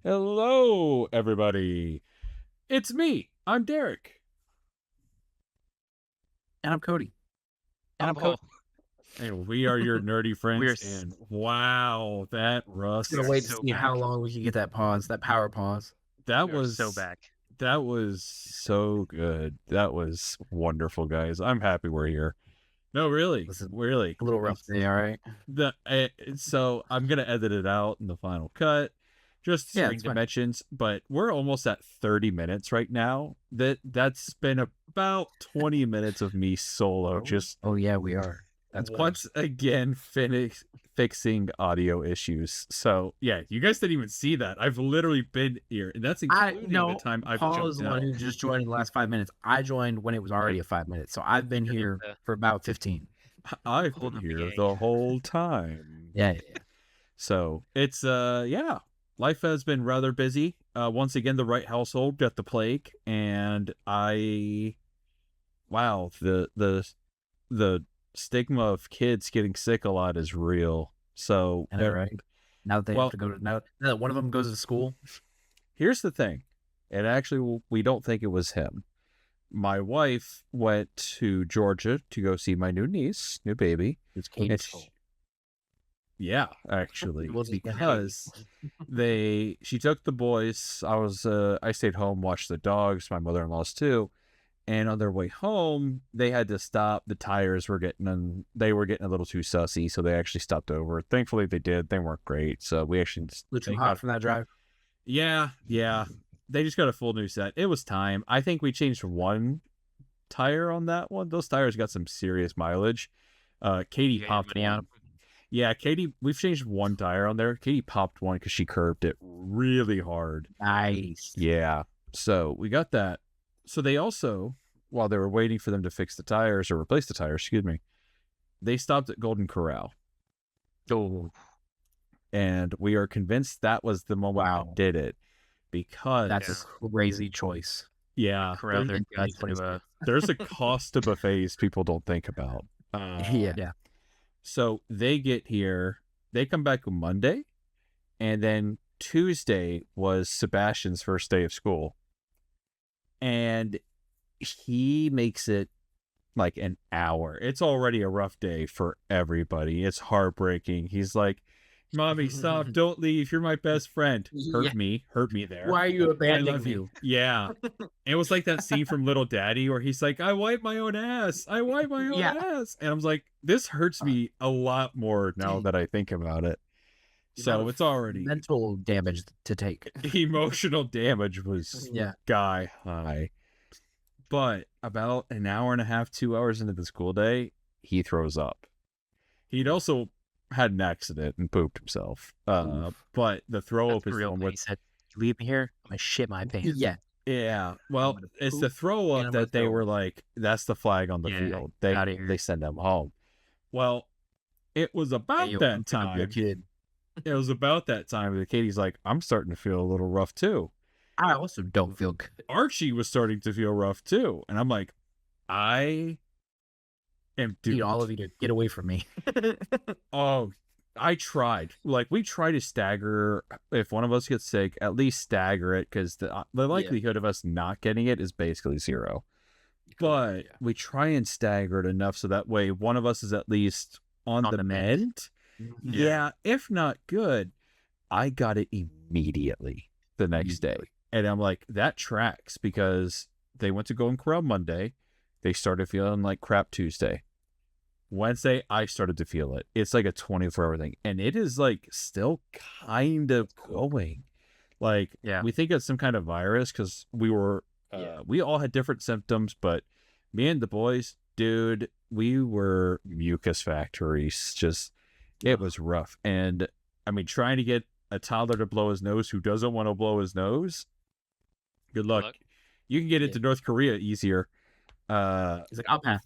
Hello, everybody. It's me. I'm Derek. And I'm Cody. And I'm Cody. And we are your nerdy friends. And wow, that Rust. Gonna wait to see how long we can get that pause, that power pause. That We are was so back. That was so good. That was wonderful, guys. I'm happy we're here. No, really, Listen, really. A little rough today, all right? So I'm gonna edit it out in the final cut, just Yeah, string it's fine. dimensions. But we're almost at 30 minutes right now. That's been about 20 minutes of me solo. Oh yeah, we are. That's once again fixing audio issues. So yeah, you guys didn't even see that. I've literally been here, and that's including the time I've Paul jumped is the out. one who just joined in the last 5 minutes. I joined when it was already 5 minutes, so I've been here for about 15. I've been here the whole time. Yeah. So it's yeah, life has been rather busy. Once again, the right household got the plague, and wow, the stigma of kids getting sick a lot is real. So I know, right? Now that they have to go to now that one of them goes to school. Here's the thing, and actually we don't think it was him. My wife went to Georgia to go see my new baby. It's Kate's yeah, actually, because she took the boys. I stayed home, watched the dogs, my mother-in-law's too, and on their way home, they had to stop. The tires were getting a little too sussy, so they actually stopped over. Thankfully, they did. They weren't great, so we actually too hot from that drive. Yeah. They just got a full new set. It was time. I think we changed one tire on that one. Those tires got some serious mileage. Katie popped one. Yeah, Katie, we've changed one tire on there. Katie popped one because she curved it really hard. Nice. Yeah. So we got that. So they also, while they were waiting for them to fix the tires or replace the tires, excuse me, they stopped at Golden Corral. Oh. And we are convinced that was the moment I did it. Because that's a crazy choice. Yeah. There's a cost to buffets people don't think about. Yeah. So they get here, they come back on Monday, and then Tuesday was Sebastian's first day of school. And he makes it like an hour. It's already a rough day for everybody. It's heartbreaking. He's like, "Mommy, stop, don't leave. You're my best friend." Hurt me there. Why are you abandoning me? Yeah. It was like that scene from Little Daddy where he's like, "I wipe my own ass. I wipe my own ass." And I was like, this hurts me a lot more now that I think about it. So it's already mental damage to take. Emotional damage was sky high. But about an hour and a half, 2 hours into the school day, he throws up. He'd also had an accident and pooped himself. But the throw up is real. He said, "Leave me here. I'm gonna shit my pants." Yeah. Well, it's the throw up that they were like, that's the flag on the field. They send them home. Well, it was about that time. It was about that time that Katie's like, I'm starting to feel a little rough too. I also don't feel good. Archie was starting to feel rough too. And I'm like, I am need all of you to get away from me. Oh, I tried. Like, we try to stagger. If one of us gets sick, at least stagger it, because the likelihood of us not getting it is basically zero. But we try and stagger it enough so that way one of us is at least on the mend. Yeah, if not good. I got it immediately the next day. And I'm like, that tracks, because they went to Golden Corral Monday. They started feeling like crap Tuesday. Wednesday, I started to feel it. It's like a 24-hour thing. And it is like still kind of going. Like, we think it's some kind of virus because we all had different symptoms, but me and the boys, dude, we were mucus factories. Just, it was rough. And I mean, trying to get a toddler to blow his nose who doesn't want to blow his nose, good luck. You can get into North Korea easier. He's like, I'll pass.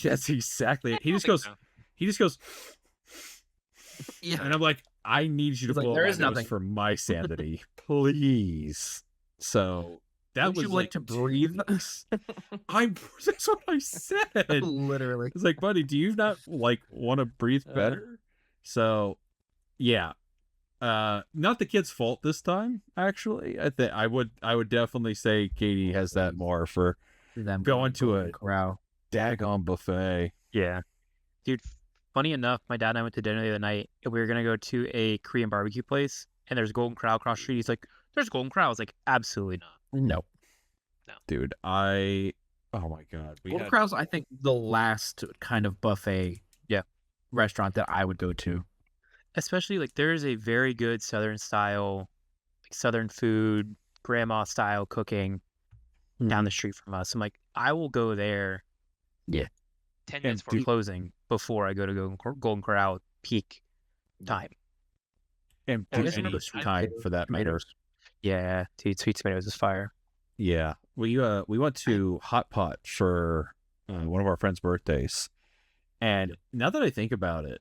That's exactly it. He just goes, yeah. And I'm like, I need you to blow my nose for my sanity, please. So that was like to breathe. That's what I said. Literally. It's like, buddy, do you not like want to breathe better? So, yeah. Not the kid's fault this time. Actually, I would definitely say Katie has that more for Them going to a corral. daggone buffet. Yeah. Dude, funny enough, my dad and I went to dinner the other night, and we were going to go to a Korean barbecue place, and there's Golden Corral across the street. He's like, there's Golden Corral. I was like, absolutely not. No. Dude, oh my God. Golden Corral's, I think, the last kind of buffet restaurant that I would go to. Especially, like, there is a very good Southern style, like, Southern food, grandma style cooking down the street from us. I'm like, I will go there. Yeah. 10 minutes before closing before I go to Golden Corral peak time. And any kind for that matter. Yeah, dude, sweet tomatoes is fire. Yeah, we went to Hot Pot for one of our friends' birthdays, and now that I think about it,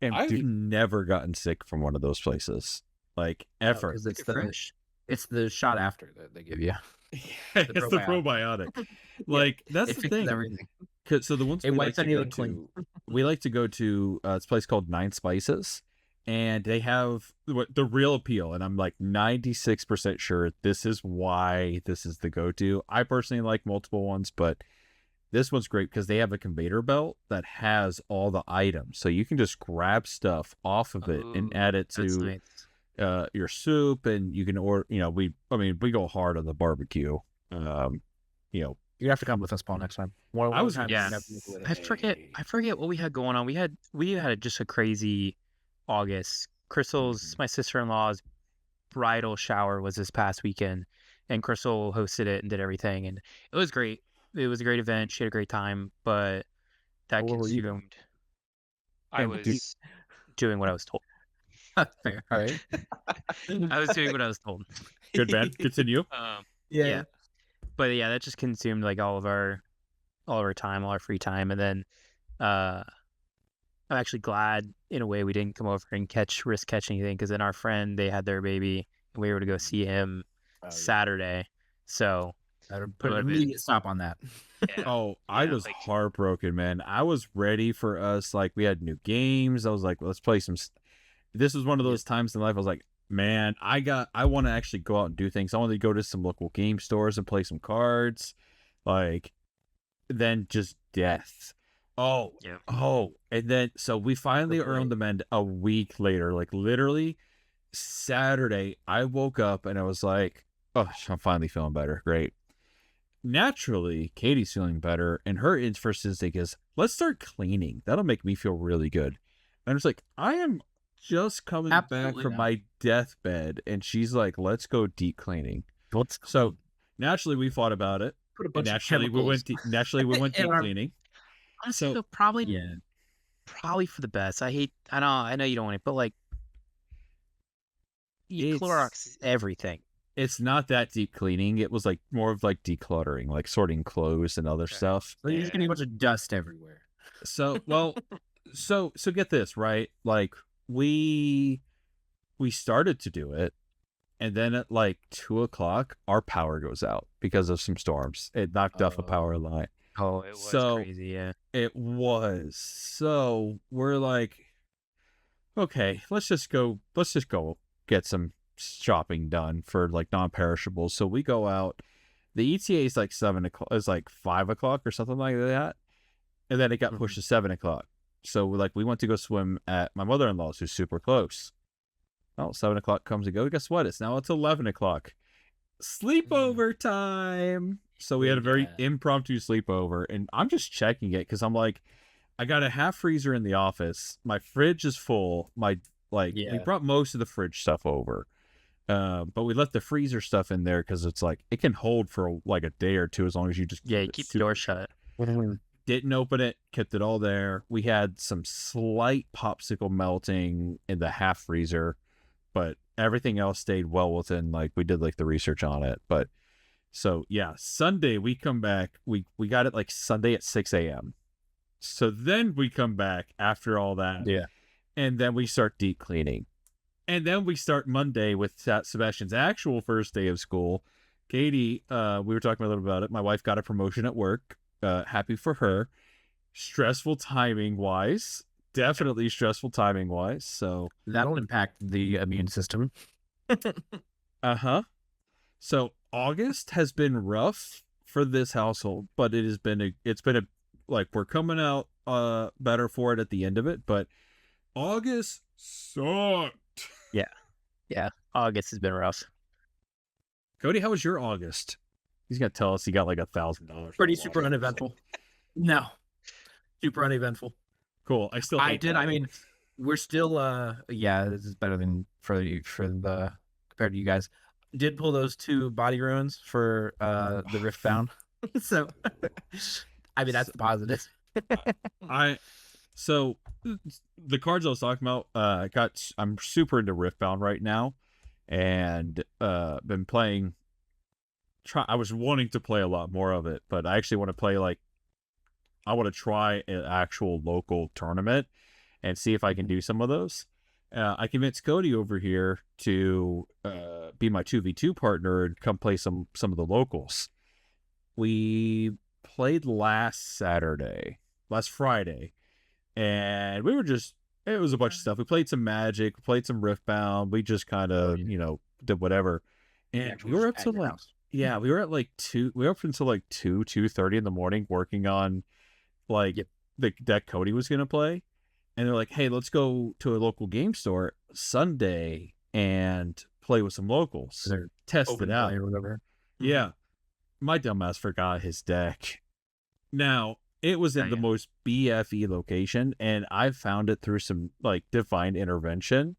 and I've never gotten sick from one of those places, like ever. Because it's the shot after that they give you. It's the probiotic. Like that's the thing. Everything. So the ones we like to go to, it's a place called Nine Spices, and they have the real appeal. And I'm like 96% sure this is why this is the go-to. I personally like multiple ones, but this one's great because they have a conveyor belt that has all the items, so you can just grab stuff off of it and add it to your soup, and you can order. We go hard on the barbecue. You have to come with us, Paul, next time. I forget what we had going on. We had just a crazy August. Crystal's my sister-in-law's bridal shower was this past weekend, and Crystal hosted it and did everything, and it was great. It was a great event. She had a great time, but that consumed. I was doing what I was told. Fair, all right. I was doing what I was told. Good, man. Continue. Yeah. But yeah, that just consumed like all of our time, all our free time, and then I'm actually glad in a way we didn't come over and risk catch anything, because then our friend, they had their baby and we were to go see him Saturday, so put an immediate stop on that. Yeah. I was heartbroken, man. I was ready for us. Like, we had new games. I was like, let's play some. This was one of those times in life I was like, man, I want to actually go out and do things. I want to go to some local game stores and play some cards. Like, then just death. And then so we finally earned them, and a week later, like literally Saturday, I woke up and I was like, oh, I'm finally feeling better. Great. Naturally, Katie's feeling better, and her first instinct is, let's start cleaning. That'll make me feel really good. And I was like, I am just coming back from my deathbed, and she's like, let's go deep cleaning. So naturally we thought about it. Naturally we went deep cleaning. Honestly, so probably for the best. I know you don't want it, but like, Clorox everything. It's not that deep cleaning. It was like more of like decluttering, like sorting clothes and other stuff. So you're just getting a bunch of dust everywhere. So so get this, right? Like, we started to do it, and then at like 2:00 our power goes out because of some storms. It knocked off a power line. It was crazy. Yeah, it was. So we're like, okay, let's just go get some shopping done for like non-perishables. So we go out. The ETA is like 7:00. It's like 5:00 or something like that, and then it got pushed to 7:00. So we went to go swim at my mother-in-law's, who's super close. Oh, 7:00 comes and goes. Guess what? It's 11:00. Sleepover time. So we had a very impromptu sleepover, and I'm just checking it because I'm like, I got a half freezer in the office. My fridge is full. We brought most of the fridge stuff over, but we left the freezer stuff in there because it's like it can hold for like a day or two as long as you just you keep the door shut. Didn't open it, kept it all there. We had some slight popsicle melting in the half freezer, but everything else stayed well within, like, we did like the research on it. But so yeah, Sunday we come back. We got it like Sunday at 6 a.m. So then we come back after all that. Yeah. And then we start deep cleaning. And then we start Monday with Sebastian's actual first day of school. Katie, we were talking a little about it. My wife got a promotion at work. Happy for her. Stressful timing wise, definitely stressful timing wise. So that'll impact the immune system. So August has been rough for this household, but it's been a like we're coming out better for it at the end of it, but August sucked. Yeah. August has been rough. Cody, how was your August? He's gonna tell us he got like $1,000. Pretty super uneventful. No, super uneventful. Cool. I still. I did. I mean, we're still. Yeah, this is better than for the compared to you guys. Did pull those 2 body ruins for the Riftbound. So, I mean, that's positive. So the cards I was talking about, I'm super into Riftbound right now, and been playing. I was wanting to play a lot more of it, but I actually want to play I want to try an actual local tournament and see if I can do some of those. I convinced Cody over here to be my 2v2 partner and come play some of the locals. We played last Friday, and we were it was a bunch of stuff. We played some Magic, we played some Riftbound, we just kind of, did whatever. And we were up to we were at like 2, we were up until like 2:30 in the morning working on the deck Cody was going to play. And they're like, hey, let's go to a local game store Sunday and play with some locals. Test it out. Or whatever. Yeah. My dumbass forgot his deck. Now, it was in the most BFE location, and I found it through some divine intervention.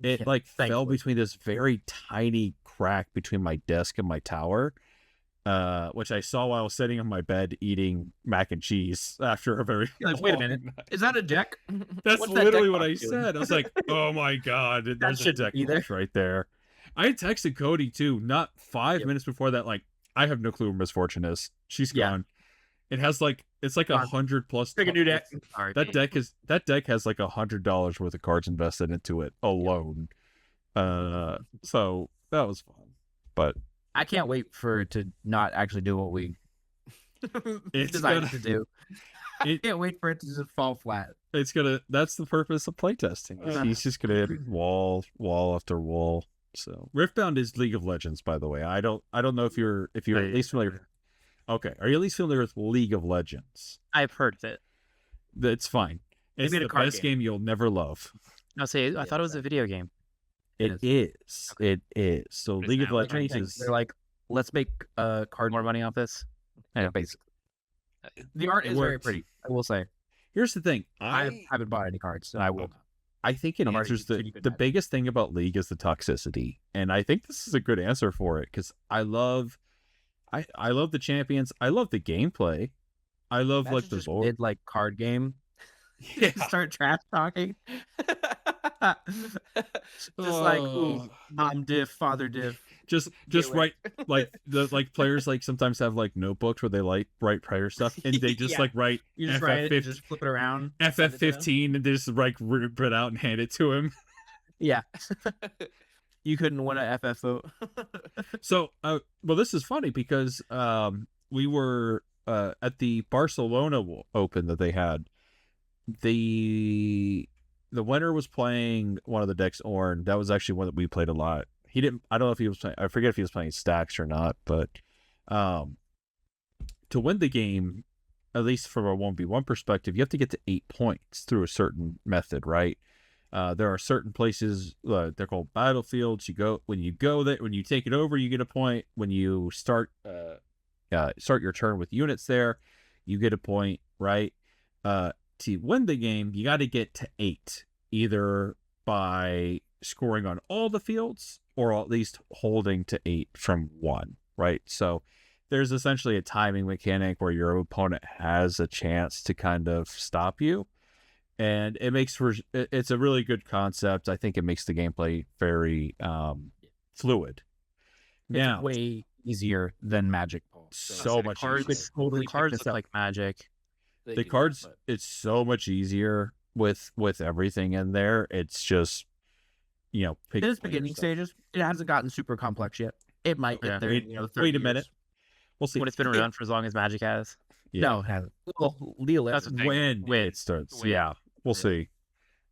It fell between this very tiny crack between my desk and my tower. Which I saw while I was sitting on my bed eating mac and cheese after a very wait a minute, is that a deck? That's literally what I said. I was like, oh my god, there's a deck right there. I texted Cody too, not 5 minutes before that, I have no clue where Miss Fortune is. She's gone. It has it's like 100 plus. Pick a new deck. That deck has like $100 worth of cards invested into it alone. So that was fun. But I can't wait for it to not actually do what we decided to do. I can't wait for it to just fall flat. That's the purpose of playtesting. He's just gonna hit wall after wall. So Riftbound is League of Legends, by the way. I don't know if you're at least familiar. Okay, are you at least familiar with League of Legends? I've heard of it. It's fine. It's the best game you'll never love. I thought it was a video game. It is. It is. So League of Legends is. They're like, let's make card more money off this. Yeah, basically. The art is very pretty, I will say. Here's the thing. I haven't bought any cards, and I will. I think it answers the biggest thing about League is the toxicity, and I think this is a good answer for it because I love the champions. I love the gameplay. I love the board. Card game. Yeah. Start trash talking. Ooh, mom diff, father diff. Just write players sometimes have notebooks where they write prayer stuff, and they just write. You just write it, just flip it around. FF15, and they just rip it out and hand it to him. Yeah. You couldn't win a FFO. So, this is funny because we were at the Barcelona Open that they had. The winner was playing one of the decks, Ornn. That was actually one that we played a lot. I don't know if he was playing, I forget if he was playing stacks or not, but to win the game, at least from a 1v1 perspective, you have to get to 8 points through a certain method, right? There are certain places, they're called battlefields. When you take it over, you get a point. When you start your turn with units there, you get a point, right? To win the game, you got to get to 8, either by scoring on all the fields or at least holding to 8 from 1, right? So there's essentially a timing mechanic where your opponent has a chance to kind of stop you. And it's a really good concept. I think it makes the gameplay very fluid. It's way easier than Magic. So much easier. The cards look like Magic. The cards, it's so much easier with everything in there. It's just, in its beginning stages, it hasn't gotten super complex yet. It might get there. Wait a minute. We'll see. When it's been around for as long as Magic has. Yeah. No, it hasn't. Well, Leo, when it starts. Yeah. We'll see.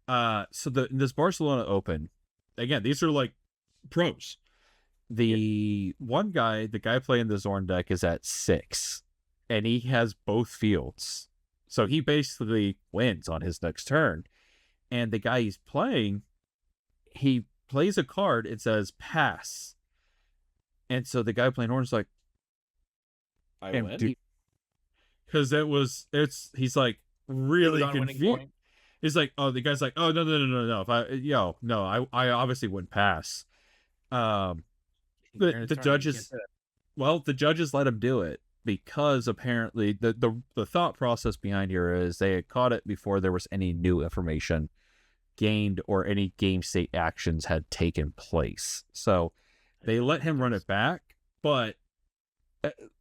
So this Barcelona Open, again, these are like pros. The one guy, the guy playing the Zorn deck, is at 6, and he has both fields, so he basically wins on his next turn. And the guy he's playing, he plays a card. It says pass, and so the guy playing Horn's like, I win, because he's like really confused. He's like, oh, the guy's like, oh, no. I obviously wouldn't pass. The judges, the judges let him do it because apparently the thought process behind here is they had caught it before there was any new information gained or any game state actions had taken place. So they let him run it back, but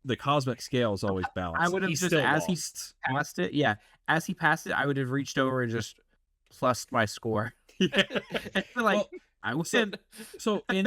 the cosmic scale is always balanced. I would have just, as he passed it, as he passed it, I would have reached over and just plussed my score. Yeah. Like, I win. So in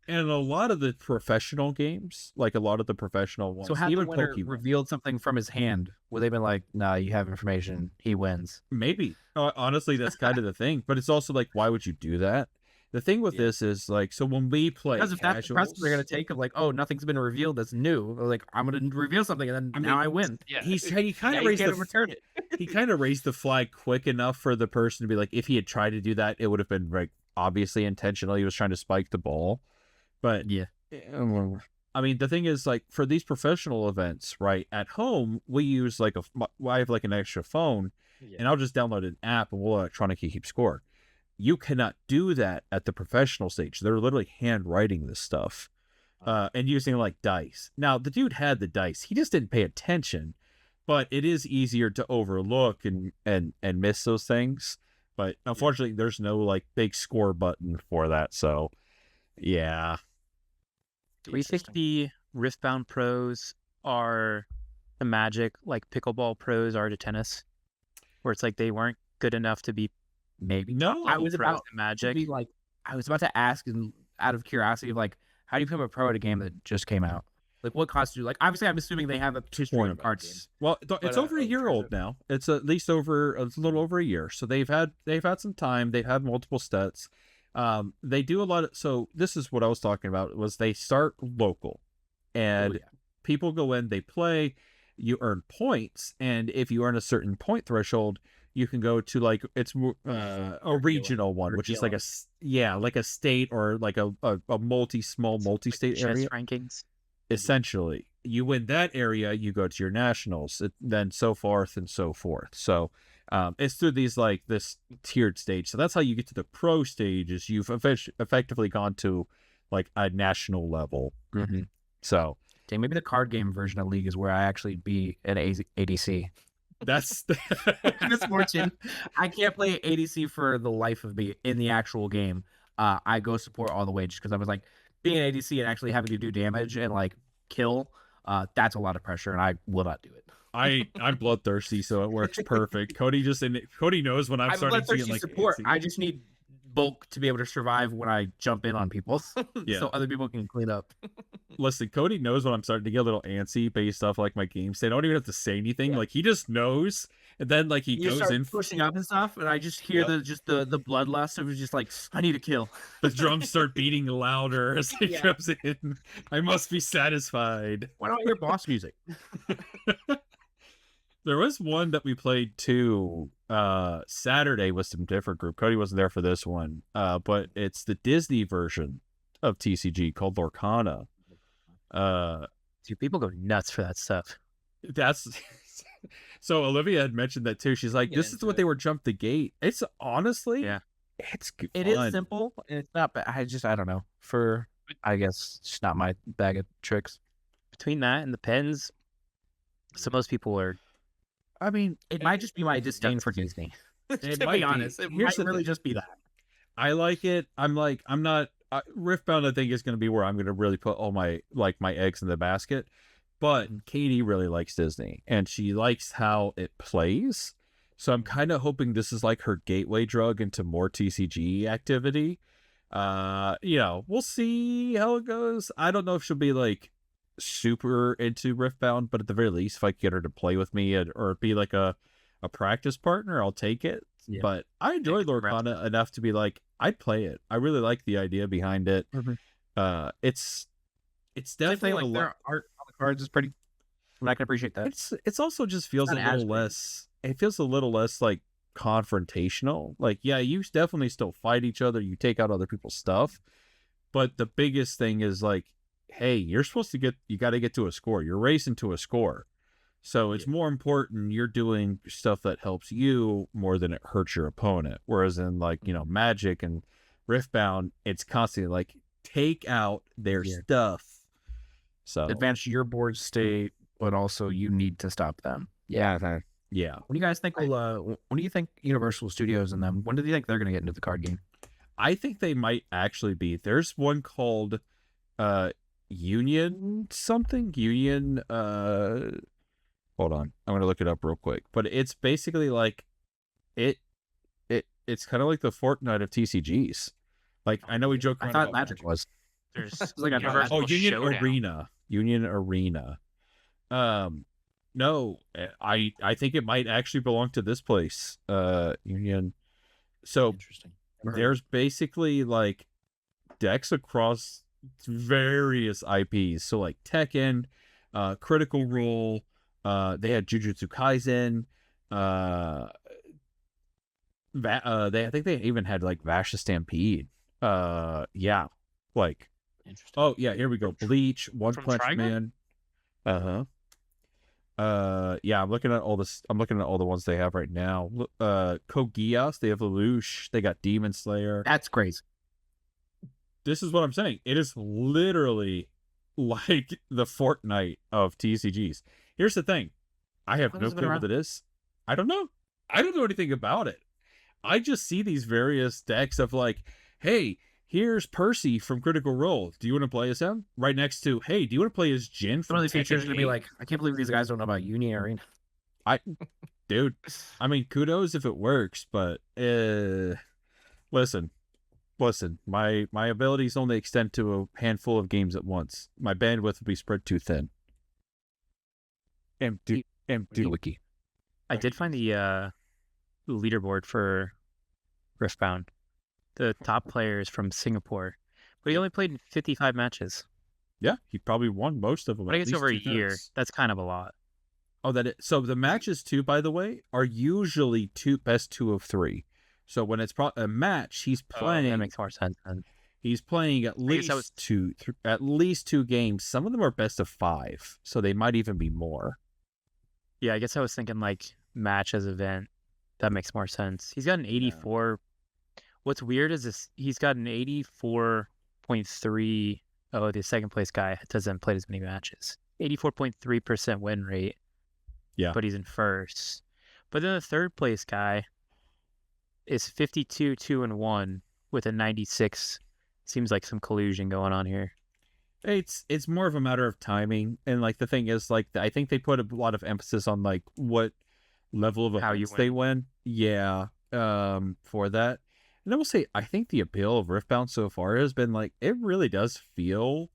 a lot of the professional games, like a lot of the professional ones, so had even the winner Pokemon revealed something from his hand, would they been like, "No, you have information. He wins." Maybe. Honestly, that's kind of the thing. But it's also like, why would you do that? The thing with this is like, so when we play, because if that's the precedent they're gonna take of like, oh, nothing's been revealed that's new, like I'm gonna reveal something and then I win. Yeah, he kind of raised return it. He kind of raised the flag quick enough for the person to be like, if he had tried to do that, it would have been like obviously intentional. He was trying to spike the ball, but yeah. I mean, the thing is, like, for these professional events, right, at home, we use like I have like an extra phone, and I'll just download an app and we'll electronically keep score. You cannot do that at the professional stage. They're literally handwriting this stuff and using like dice. Now, the dude had the dice. He just didn't pay attention, but it is easier to overlook and miss those things. But unfortunately, there's no like big score button for that. So, yeah. Do we think the Riftbound pros are the Magic like pickleball pros are to tennis, where it's like they weren't good enough to be maybe? No, I was about to Magic. To be like, I was about to ask, out of curiosity, of like, how do you become a pro at a game that just came out? Like, what constitutes? Like, obviously, I'm assuming they have a history of card games. Well, it's over a year old now. It's at least it's a little over a year. So they've had some time. They've had multiple sets. They do a lot of. So this is what I was talking about. Was they start local, and people go in, they play, you earn points, and if you earn a certain point threshold, you can go to like it's a regional one, which is like a state or like a multi-state area rankings. Essentially, you win that area, you go to your nationals, then so forth and so forth. So it's through these like this tiered stage. So that's how you get to the pro stage. Is you've effectively gone to like a national level. Mm-hmm. So dang, maybe the card game version of League is where I actually be an ADC. That's misfortune. I can't play ADC for the life of me in the actual game. I go support all the way just because I was like, being an ADC and actually having to do damage and like kill, that's a lot of pressure, and I will not do it. I'm bloodthirsty, so it works perfect. Cody knows when I'm starting to get like support. I just need bulk to be able to survive when I jump in on people, so other people can clean up. Listen, Cody knows when I'm starting to get a little antsy based off like my game state. I don't even have to say anything. Like he just knows, and then like he goes in pushing up and stuff, and I just hear the bloodlust of just like, I need to kill. The drums start beating louder as he comes in. I must be satisfied. Why don't I hear boss music? There was one that we played too Saturday with some different group. Cody wasn't there for this one, but it's the Disney version of TCG called Lorcana. Dude, people go nuts for that stuff. That's so Olivia had mentioned that too. She's like, this is what they were jump the gate. It's honestly, it's fun. It is simple and it's not bad. I don't know. I guess it's not my bag of tricks. Between that and the pens, so most people are. I mean, it might just be my disdain for Disney. To be honest, it might really just be that. I like it. I'm not. Riftbound, I think, is going to be where I'm going to really put all my eggs in the basket. But Katie really likes Disney, and she likes how it plays. So I'm kind of hoping this is like her gateway drug into more TCG activity. We'll see how it goes. I don't know if she'll be like super into Riftbound, but at the very least, if I can get her to play with me or be like a practice partner, I'll take it. Yeah. But I enjoyed Lorcana enough to be like, I'd play it. I really like the idea behind it. It's definitely like their art on the cards is pretty. I can appreciate that. It's also just feels a little less. It feels a little less like confrontational. Like, yeah, you definitely still fight each other. You take out other people's stuff, but the biggest thing is like, hey, you're supposed to get. You got to get to a score. You're racing to a score. So it's more important you're doing stuff that helps you more than it hurts your opponent. Whereas in like, Magic and Riftbound, it's constantly like take out their stuff. So advance your board state, but also you need to stop them. Yeah. When do you guys think when do you think Universal Studios and them, when do you think they're going to get into the card game? I think they might actually be. There's one called Union something. Union hold on. I'm going to look it up real quick. But it's basically like it's kind of like the Fortnite of TCGs. Like, I know we joke around. I thought Magic was. There's like a Union Showdown. Arena. Union Arena. No, I think it might actually belong to this place. Union. So Interesting. there's basically like decks across various IPs. So like Tekken, Critical Role, they had Jujutsu Kaisen, I think they even had like Vasha Stampede. Yeah. Like, Interesting. oh yeah, here we go. Bleach, One From Punch Trigon? Man. Yeah, I'm looking at all this. I'm looking at all the ones they have right now. Code Geass, they have Lelouch, they got Demon Slayer. That's crazy. This is what I'm saying. It is literally like the Fortnite of TCGs. Here's the thing. I have no clue what it is. I don't know. I don't know anything about it. I just see these various decks of like, hey, here's Percy from Critical Role. Do you want to play as him? Right next to, hey, do you want to play as Jin from Some of these features are Tekken going to be 8? like, I can't believe these guys don't know about Union Arena. Dude, I mean, kudos if it works, but listen, my abilities only extend to a handful of games at once. My bandwidth would be spread too thin. Empty Wiki. I did find the leaderboard for Riftbound. The top player is from Singapore, but he only played in 55 matches. Yeah, he probably won most of them. But I guess over a year, that's kind of a lot. Oh, so the matches too, by the way, are usually best 2 of 3. So when it's a match, he's playing. That makes more sense then. He's playing at least at least 2 games. Some of them are best of 5, so they might even be more. Yeah, I guess I was thinking like match as event. That makes more sense. He's got an 84. Yeah. What's weird is he's got an 84.3. Oh, the second place guy doesn't play as many matches. 84.3% win rate. Yeah. But he's in first. But then the third place guy is 52-2-1 with a 96. Seems like some collusion going on here. It's more of a matter of timing, and like the thing is, like I think they put a lot of emphasis on like what level of events they win. Yeah, for that. And I will say, I think the appeal of Riftbound so far has been like it really does feel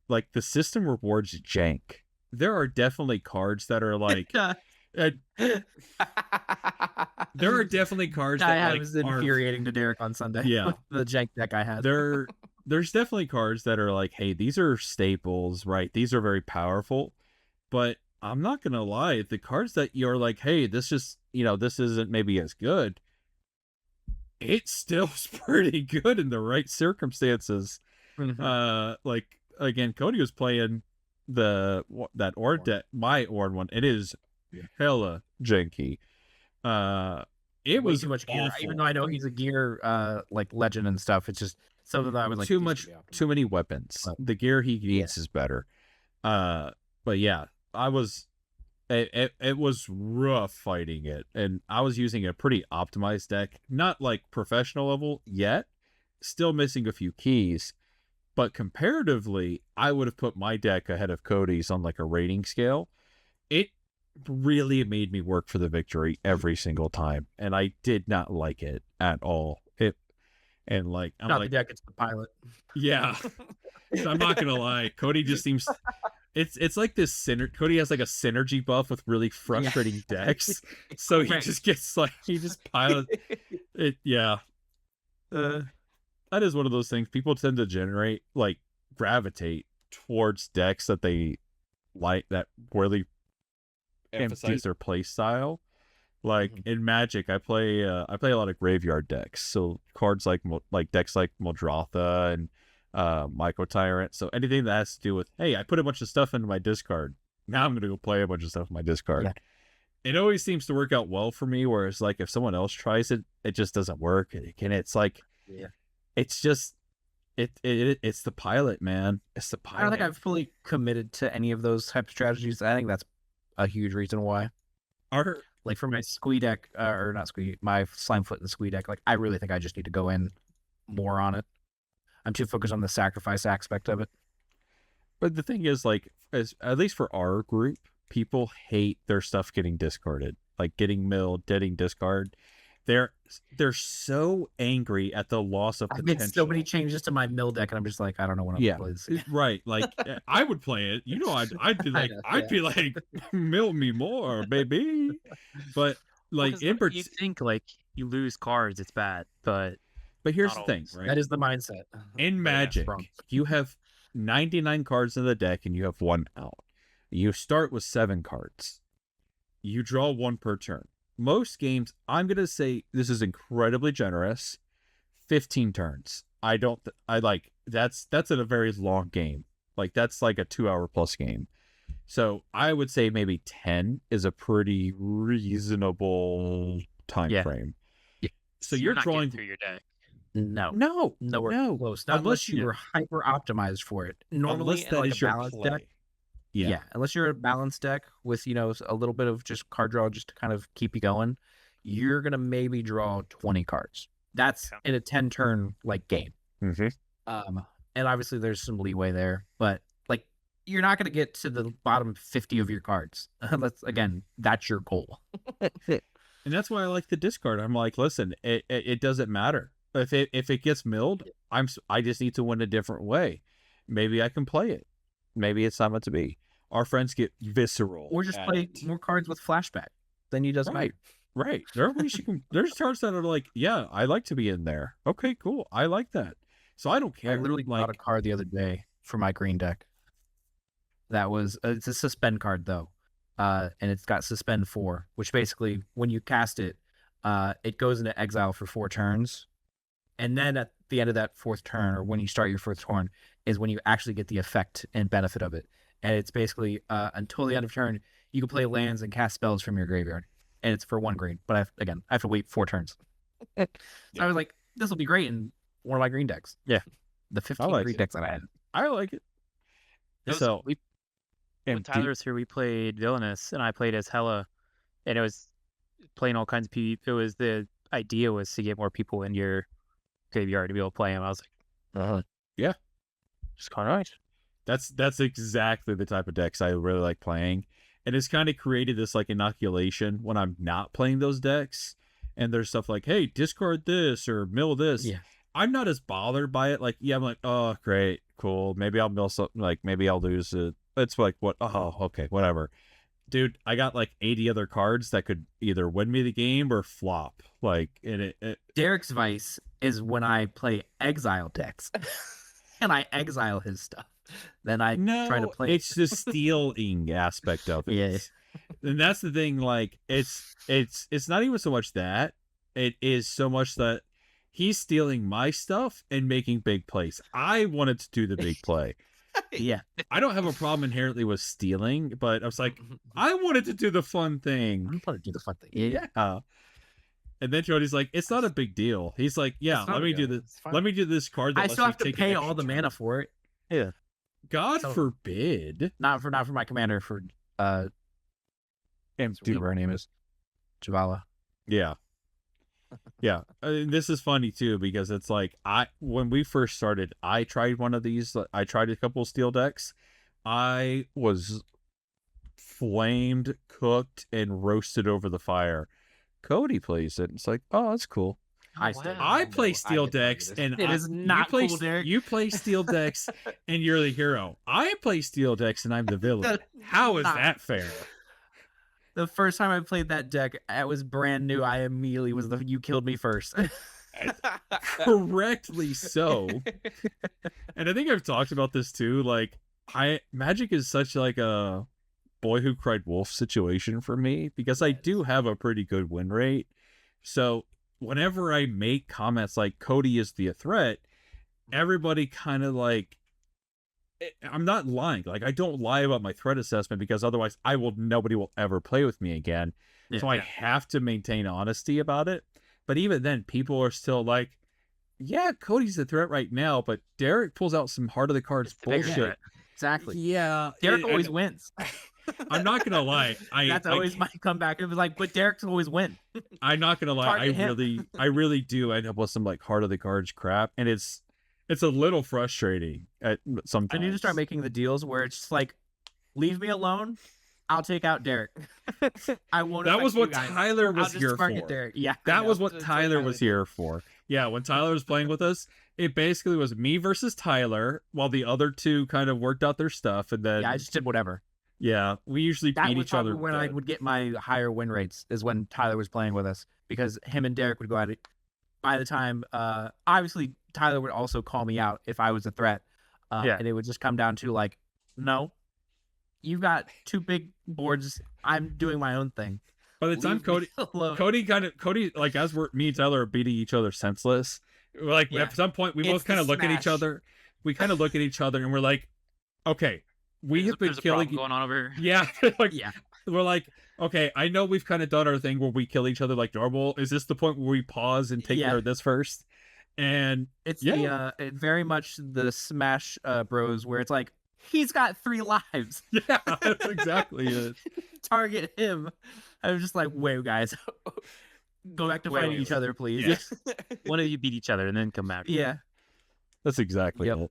like the system rewards jank. There are definitely cards that are like. There are definitely cards that was infuriating to Derek on Sunday. Yeah, the jank deck I had. There's definitely cards that are like, hey, these are staples, right? These are very powerful. But I'm not gonna lie, the cards that you're like, hey, this just this isn't maybe as good. It still's pretty good in the right circumstances. Like again, Cody was playing that Orn deck, my Orn one. It is hella janky. It was too much awful. gear. Even though I know he's a gear like legend and stuff, it's just something that I was like too many weapons. The gear he needs is better. But yeah, it was rough fighting it, and I was using a pretty optimized deck, not like professional level yet, still missing a few keys, but comparatively, I would have put my deck ahead of Cody's on like a rating scale. It really made me work for the victory every single time, and I did not like it at all. I'm not like, the deck, it's the pilot. Yeah. I'm not gonna lie, Cody just seems It's like this Cody has like a synergy buff with really frustrating decks, so he just gets like he just piles it. Yeah, that is one of those things people tend to gravitate towards decks that they like, that really emphasize their play style. Like in Magic, I play a lot of graveyard decks. So cards like decks like Muldrotha and Myco Tyrant. So anything that has to do with, hey, I put a bunch of stuff into my discard. Now I'm gonna go play a bunch of stuff in my discard. Yeah. It always seems to work out well for me. Whereas like if someone else tries it, it just doesn't work. And it's like, it's just it's the pilot, man. It's the pilot. I don't think I've fully committed to any of those type of strategies. I think that's a huge reason why. Like for my squee deck, or not squee, my Slimefoot and squee deck, like I really think I just need to go in more on it. I'm too focused on the sacrifice aspect of it. But the thing is, like, at least for our group, people hate their stuff getting discarded, like getting milled, getting discard. They're so angry at the loss of potential. I've made so many changes to my mill deck, and I'm just like, I don't know what I'm playing. Right. Like I would play it. You know, I'd be like, I'd be like, mill me more, baby. But like, you think like you lose cards, it's bad, but here's the thing, right? That is the mindset. In Magic, you have 99 cards in the deck, and you have 1 out. You start with 7 cards. You draw 1 per turn. Most games, I'm going to say this is incredibly generous, 15 turns. That's at a very long game. Like that's like a 2-hour plus game. So I would say maybe 10 is a pretty reasonable time frame. Yeah. So you're drawing through your deck. Nowhere close. Not unless you were hyper optimized for it. Normally, that is your balanced deck. Yeah, unless you're a balanced deck with, a little bit of just card draw just to kind of keep you going, you're going to maybe draw 20 cards. That's in a 10-turn, game. Mm-hmm. And obviously there's some leeway there, but, you're not going to get to the bottom 50 of your cards. That's your goal. And that's why I like the discard. I'm like, listen, it doesn't matter. If it gets milled, I just need to win a different way. Maybe I can play it. Maybe it's not meant to be. Our friends get visceral. Or just play more cards with flashback than you does right. Right. There's cards that are like, yeah, I like to be in there. Okay, cool. I like that. So I don't care. I literally got a card the other day for my green deck. That was it's a suspend card though. And it's got suspend 4, which basically when you cast it, it goes into exile for 4 turns. And then at the end of that 4th turn, or when you start your 4th turn, is when you actually get the effect and benefit of it. And it's basically until the end of turn, you can play lands and cast spells from your graveyard. And it's for 1 green. But I have to wait 4 turns. So I was like, this will be great in one of my green decks. Yeah. The 15 green decks that I had. I like it. When Tyler was here, we played Villainous, and I played as Hela. And it was playing all kinds of PvP. The idea was to get more people in your graveyard to be able to play him. I was like, yeah. Just kind of nice. That's exactly the type of decks I really like playing, and it's kind of created this inoculation when I'm not playing those decks, and there's stuff like, hey, discard this or mill this. Yeah, I'm not as bothered by it. I'm like, oh, great, cool. Maybe I'll mill something. Maybe I'll lose it. It's like, what? Oh, okay, whatever. Dude, I got 80 other cards that could either win me the game or flop. Derek's vice is when I play exile decks. And I exile his stuff. Then I try to play. It's the stealing aspect of it. Yeah. And that's the thing. It's not even so much that. It is so much that he's stealing my stuff and making big plays. I wanted to do the big play. Yeah. I don't have a problem inherently with stealing, but I was like, I wanted to do the fun thing. I wanted to do the fun thing. Yeah. And then Jody's like, it's not a big deal. He's like, yeah, let me do this. Let me do this card. That I still have to pay all the mana for it. Yeah. God forbid. Not for my commander, for whatever her name is. Javala. Yeah. Yeah. This is funny too, because it's like when we first started, I tried one of these. I tried a couple of steel decks. I was flamed, cooked, and roasted over the fire. Cody plays it. It's like, oh, that's cool. I still wow. I know play I steel get decks, targeted. and It is not you play cool, Derek. you play steel decks, and you're the hero. I play steel decks, and I'm the villain. How is Not. that fair? The first time I played that deck, it was brand new. I immediately was the you killed me first. Correctly so. And I think I've talked about this too. Like, Magic is such like a boy who cried wolf situation for me because I do have a pretty good win rate. So whenever I make comments like Cody is the threat, everybody kind of like, I'm not lying. Like, I don't lie about my threat assessment because otherwise nobody will ever play with me again. So I have to maintain honesty about it. But even then, people are still like, yeah, Cody's the threat right now, but Derek pulls out some heart of the cards It's the bigger bullshit. threat. Exactly. Yeah, Derek always wins. I'm not gonna lie. That's always my comeback. It was like, but Derek's always win. I'm not gonna lie. Target him. I really do end up with some like heart of the cards crap, and it's a little frustrating at sometimes. I need to start making the deals where it's just like, leave me alone. I'll take out Derek. I won't. That was what guys. Tyler I'll was just here target for. Derek. Yeah, That was what Tyler was here for. Yeah, when Tyler was playing with us, it basically was me versus Tyler, while the other two kind of worked out their stuff, and then Yeah, I just did whatever. yeah, we usually That beat was each other. probably when I would get my higher win rates is when Tyler was playing with us because him and Derek would go at it. By the time, obviously Tyler would also call me out if I was a threat. Yeah. And it would just come down to like, no, you've got two big boards. I'm doing my own thing. By the time Leave me alone. Cody, like as me and Tyler are beating each other senseless, we're like Yeah. at some point we It's both kind of the look at each smash. other. We kind of look at each other and we're like, okay, we have been There's a problem killing. going on over. Yeah, like Yeah. we're like, okay, I know we've kind of done our thing where we kill each other like normal. Is this the point where we pause and take Yeah. care of this first? And It's yeah. it very much the Smash Bros where it's like, he's got 3 lives. yeah, that's exactly it. Target him. I was just like, wait, guys. Go back to Wait, fighting wait, each other, please. Yeah. One of you beat each other and then come back. Yeah. That's exactly Yep. it.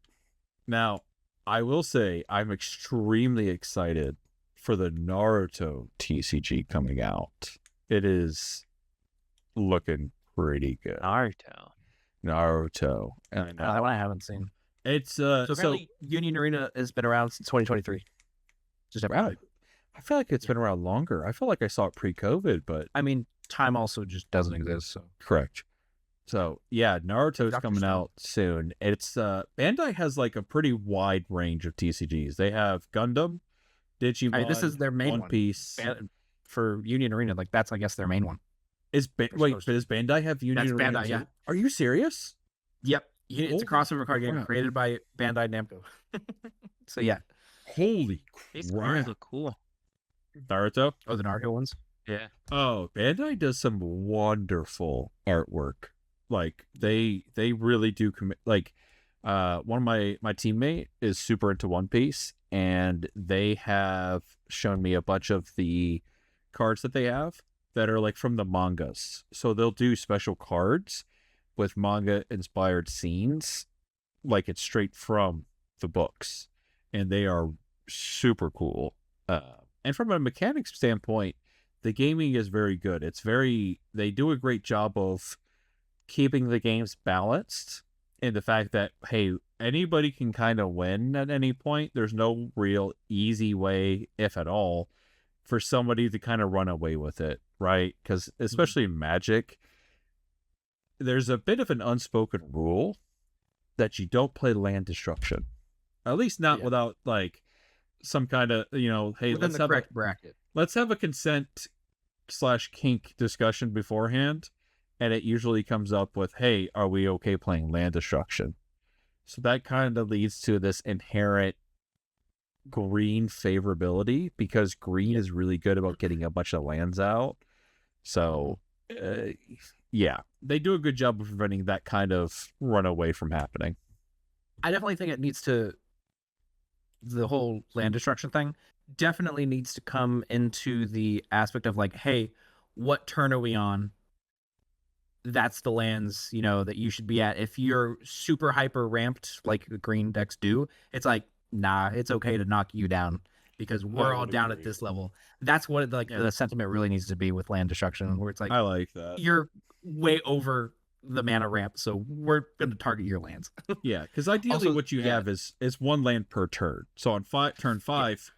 Now, I will say I'm extremely excited for the Naruto TCG coming out. It is looking pretty good. Naruto. And That one I haven't seen. it's So apparently Union Arena has been around since 2023. Just never wow, I feel like it's been around longer. I feel like I saw it pre-COVID, but I mean, time also just doesn't exist. So correct. So yeah, Naruto's Dr. coming Stone. out soon. It's Bandai has like a pretty wide range of TCGs. They have Gundam, Digimon, I mean, this is their main One one. Piece. For Union Arena, like that's I guess their main one. Is They're wait, supposed but does Bandai have Union That's Arena Bandai, too? yeah. Are you serious? Yep, it's a crossover card game crap. created by Bandai Namco. So yeah, Holy These cards crap! look cool. Naruto. the Naruto ones. Yeah. Oh, Bandai does some wonderful artwork. Like they really do commit. Like one of my teammate is super into One Piece, and they have shown me a bunch of the cards that they have that are like from the mangas. So they'll do special cards with manga inspired scenes, like it's straight from the books, and they are super cool. And from a mechanics standpoint, the gaming is very good. They do a great job of keeping the games balanced in the fact that, hey, anybody can kind of win at any point. There's no real easy way, if at all, for somebody to kind of run away with it, right? Because especially in Magic, there's a bit of an unspoken rule that you don't play land destruction. At least not without like some kind of, hey, Within the correct bracket. let's have a consent/kink discussion beforehand, and it usually comes up with, hey, are we okay playing land destruction? So that kind of leads to this inherent green favorability because green is really good about getting a bunch of lands out. So yeah, they do a good job of preventing that kind of runaway from happening. I definitely think it needs to. The whole land destruction thing definitely needs to come into the aspect of like, hey, what turn are we on? That's the lands, that you should be at. If you're super hyper ramped like the green decks do, it's like, nah, it's okay to knock you down because we're all down at this level. That's what the sentiment really needs to be with land destruction, where it's like, I like that. you're way over the mana ramp, so we're going to target your lands. Yeah, because ideally Also, what you yeah. have is one land per turn. So on turn 5,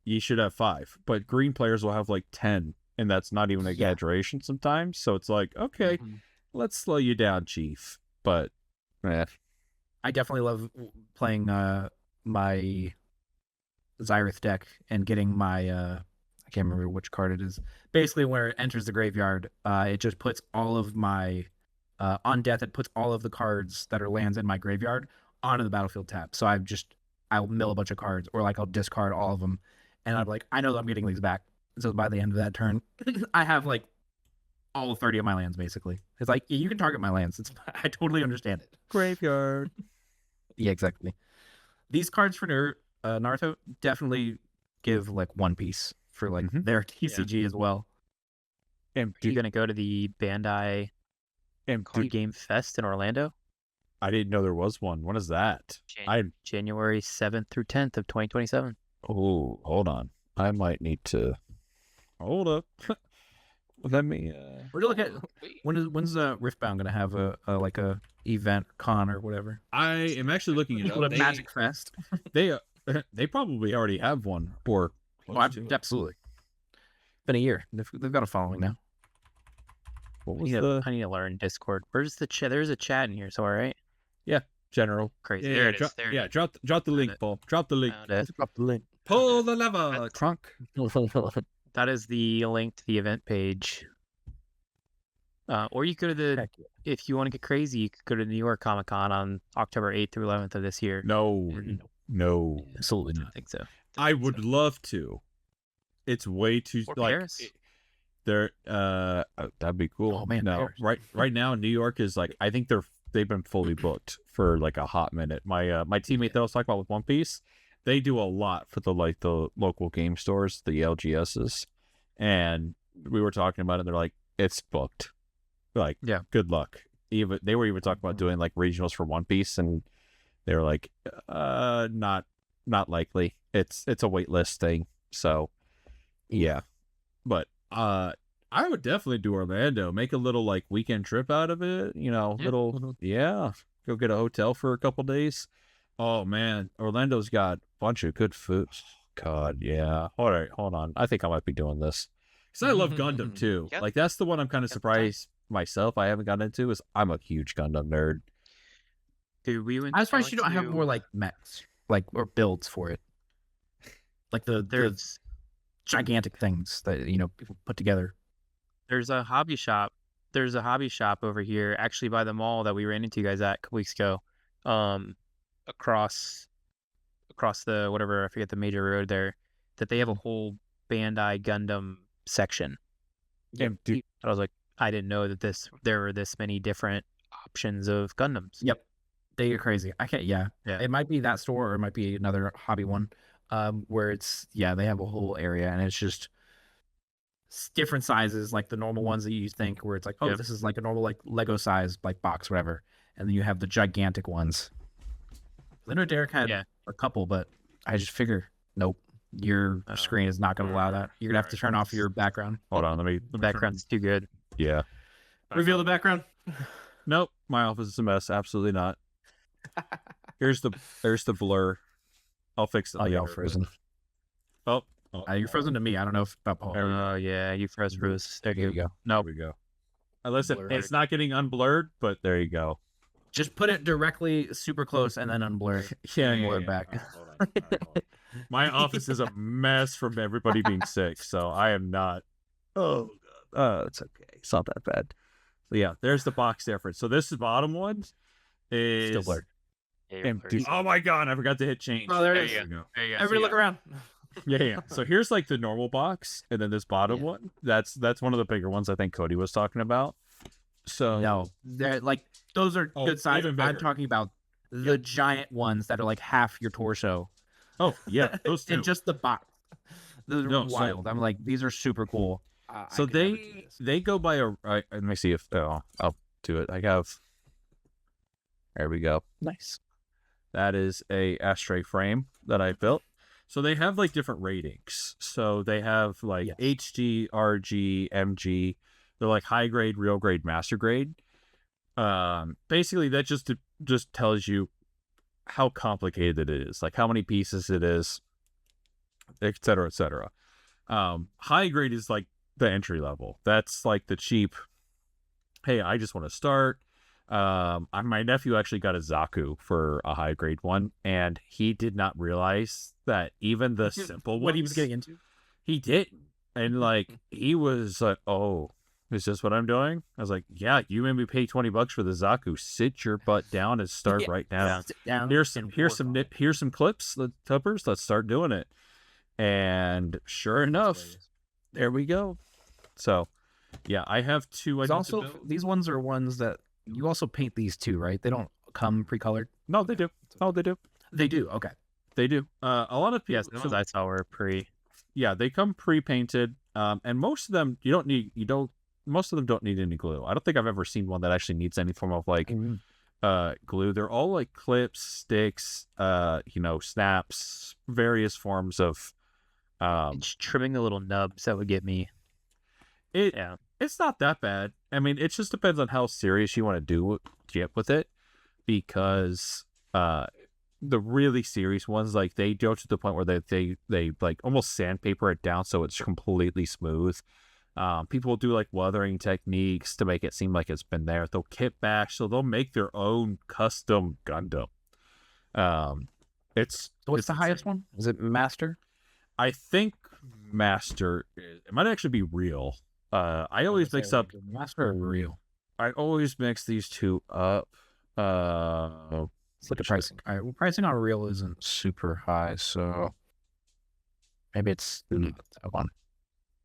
you should have 5, but green players will have like 10, and that's not even an exaggeration sometimes. So it's like, okay, let's slow you down, Chief. But I definitely love playing my Xyrith deck and getting my I can't remember which card it is. Basically, when it enters the graveyard, it just puts all of my on death. It puts all of the cards that are lands in my graveyard onto the battlefield tab. So I'll mill a bunch of cards, or like I'll discard all of them, and I'm like, I know that I'm getting these back. So by the end of that turn, I have like all 30 of my lands basically. It's like, yeah, you can target my lands. I totally understand it. graveyard. Yeah, exactly. These cards for Naruto definitely give like one piece for like their TCG as well. Are you gonna go to the Bandai Card Game Fest in Orlando? I didn't know there was one. When is that? January 7th through 10th of 2027. Oh, hold on. I might need to hold up. Let me. We're gonna look at when's Riftbound gonna have a like a event con or whatever. I am actually looking at Magic Fest. They probably already have one, or absolutely. Been a year. They've got a following now. What was I need to learn Discord. Where's the chat? There's a chat in here, so all right. Yeah, general. Crazy. Yeah, there it is. There drop the link, Paul. Drop the link. Drop the link. Pull the lever, trunk. That is the link to the event page. Or you go to if you want to get crazy, you could go to New York Comic Con on October 8th through 11th of this year. No, absolutely I not. don't think so. I would love to. It's way too or like Paris. that'd be cool. Oh man, no, right now New York is like, I think they've been fully booked for like a hot minute. My teammate that I was talking about with One Piece, they do a lot for the local game stores, the LGSs, and we were talking about it. And they're like, it's booked. Like, yeah, good luck. Even they were even talking about doing like regionals for One Piece, and they were like, not likely. It's a wait list thing. So yeah, but I would definitely do Orlando. Make a little like weekend trip out of it. Go get a hotel for a couple days. Oh man, Orlando's got a bunch of good food. God, yeah. All right, hold on. I think I might be doing this because I love Gundam too. Yep. Like that's the one I'm kind of surprised myself I haven't gotten into. Is I'm a huge Gundam nerd. Dude, we went. I'm surprised you don't have more like mechs, like or builds for it. Like there's gigantic things that people put together. There's a hobby shop. There's a hobby shop over here, actually by the mall that we ran into you guys at a couple weeks ago. Across the whatever, I forget the major road there, that they have a whole Bandai Gundam section. Yeah, dude. I was like, I didn't know that there were this many different options of Gundams. Yep, they get crazy. I can't. Yeah. It might be that store, or it might be another hobby one, where it's they have a whole area, and it's just different sizes, like the normal ones that you think, where it's like, oh, this is like a normal like Lego size like box, whatever, and then you have the gigantic ones. I know Derek had a couple, but I just figure, nope, your screen is not going to allow that. You're gonna have to turn off your background. Hold on, the background's too good. Yeah. Reveal the background. Nope, my office is a mess. Absolutely not. There's the blur. I'll fix it. Oh, y'all frozen. Oh, you're frozen to me. I don't know if about Paul. Oh yeah, you froze Bruce. There you go. No, we go. Listen, it's not getting unblurred, but there you go. Just put it directly super close and then unblur it. Blur it back. All right, hold on. My office is a mess from everybody being sick, so I am not. Oh God. It's okay. It's not that bad. So yeah, there's the box difference. So this bottom one is still blurred. Empty. Oh my God, I forgot to hit change. Oh, there it is. Everybody look around. Yeah. So here's like the normal box, and then this bottom one. That's one of the bigger ones I think Cody was talking about. So no, they're like those are good size. I'm talking about the giant ones that are like half your torso. Oh yeah, those two. And just the box. Those are wild. I'm like, these are super cool. So they go by a. Let me see if I'll do it. I have. There we go. Nice. That is a ashtray frame that I built. So they have like different ratings. So they have like HG, RG, MG. They're like high grade, real grade, master grade. Basically that just tells you how complicated it is, like how many pieces it is, et cetera, et cetera. High grade is like the entry level. That's like the cheap, hey, I just want to start. My nephew actually got a Zaku for a high grade one, and he did not realize that even the simple what he ones, was getting into. he didn't. And like he was like, "Oh, is this what I'm doing?" I was like, "Yeah, you made me pay $20 for the Zaku. Sit your butt down and start right now. Sit down. Here's and some work on it. here's some clips, the tuppers. Let's start doing it." And sure enough, hilarious. there we go. So, yeah, I have two. There's also these ones are ones that you also paint these too, right? They don't come pre-colored. No, they do. Oh, they do. They do. Okay. They do. A lot of people. Yes, the ones I saw were pre. Yeah, they come pre-painted. And most of them most of them don't need any glue. I don't think I've ever seen one that actually needs any form of like glue. They're all like clips, sticks, snaps, various forms of It's trimming the little nubs that would get me. It's not that bad. I mean, it just depends on how serious you want to get with it, because the really serious ones, like they go to the point where they like almost sandpaper it down so it's completely smooth. People will do like weathering techniques to make it seem like it's been there. They'll kit bash, so they'll make their own custom Gundam. What's the highest one? Is it Master? I think Master. It might actually be Real. I always mix up Master or Real. I always mix these two up. Let's look at pricing. All right, well, pricing on Real isn't super high, so maybe it's that one.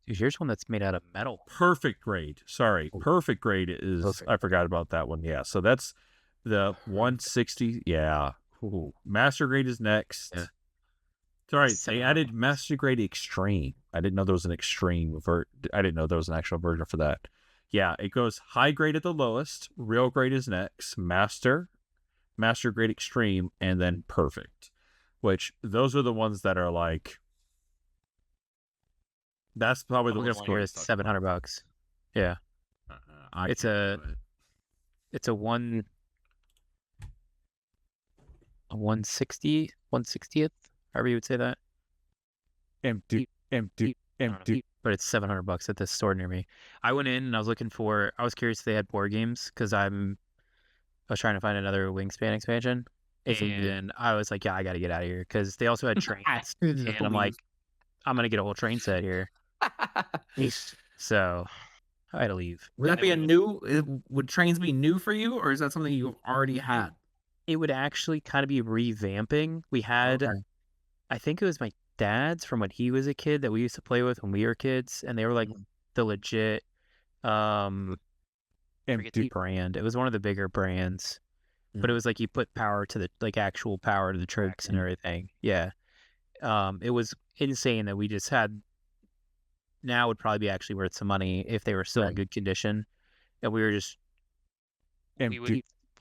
Dude, here's one that's made out of metal. Perfect grade. Sorry, perfect grade is. Perfect. I forgot about that one. Yeah, so that's the 160. Yeah, ooh. Master grade is next. Yeah. Sorry, they added Master grade Extreme. I didn't know there was an Extreme I didn't know there was an actual version for that. Yeah, it goes high grade at the lowest. Real grade is next. Master grade Extreme, and then Perfect. Which those are the ones that are like. That's probably the one here is $700. Yeah, it's a 160th, however you would say that. Empty. But it's $700 at this store near me. I went in and I was curious if they had board games, because I was trying to find another Wingspan expansion, and I was like, yeah, I got to get out of here, because they also had trains, and I'm like, I'm gonna get a whole train set here. So I had to leave. Would that be would trains be new for you, or is that something you've already had? It would actually kind of be revamping. We had, I think it was my dad's from when he was a kid that we used to play with when we were kids, and they were like the legit forget the brand. It was one of the bigger brands, but it was like you put power to the actual power to the tricks and everything. Yeah. It was insane that we just had. Now would probably be actually worth some money if they were still in good condition, and we would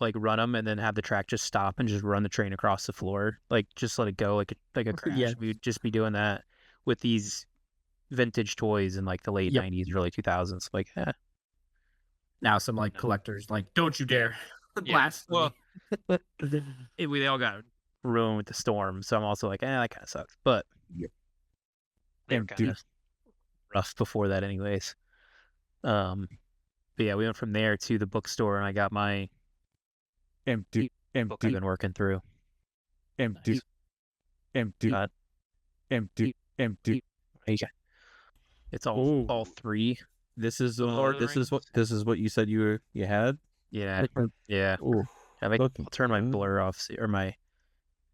like run them and then have the track just stop and just run the train across the floor, like just let it go like a crash. Yeah. We'd just be doing that with these vintage toys in like the late 90s, early 2000s. Like, now some like collectors like, don't you dare blast. Well, they all got ruined with the storm, so I'm also like, that kind of sucks. But they were kind of rough before that, anyways. But yeah, we went from there to the bookstore, and I got my book I've been working through. Empty. It's all three. This is what you said you had. Yeah. Ooh. I'll turn my blur off or my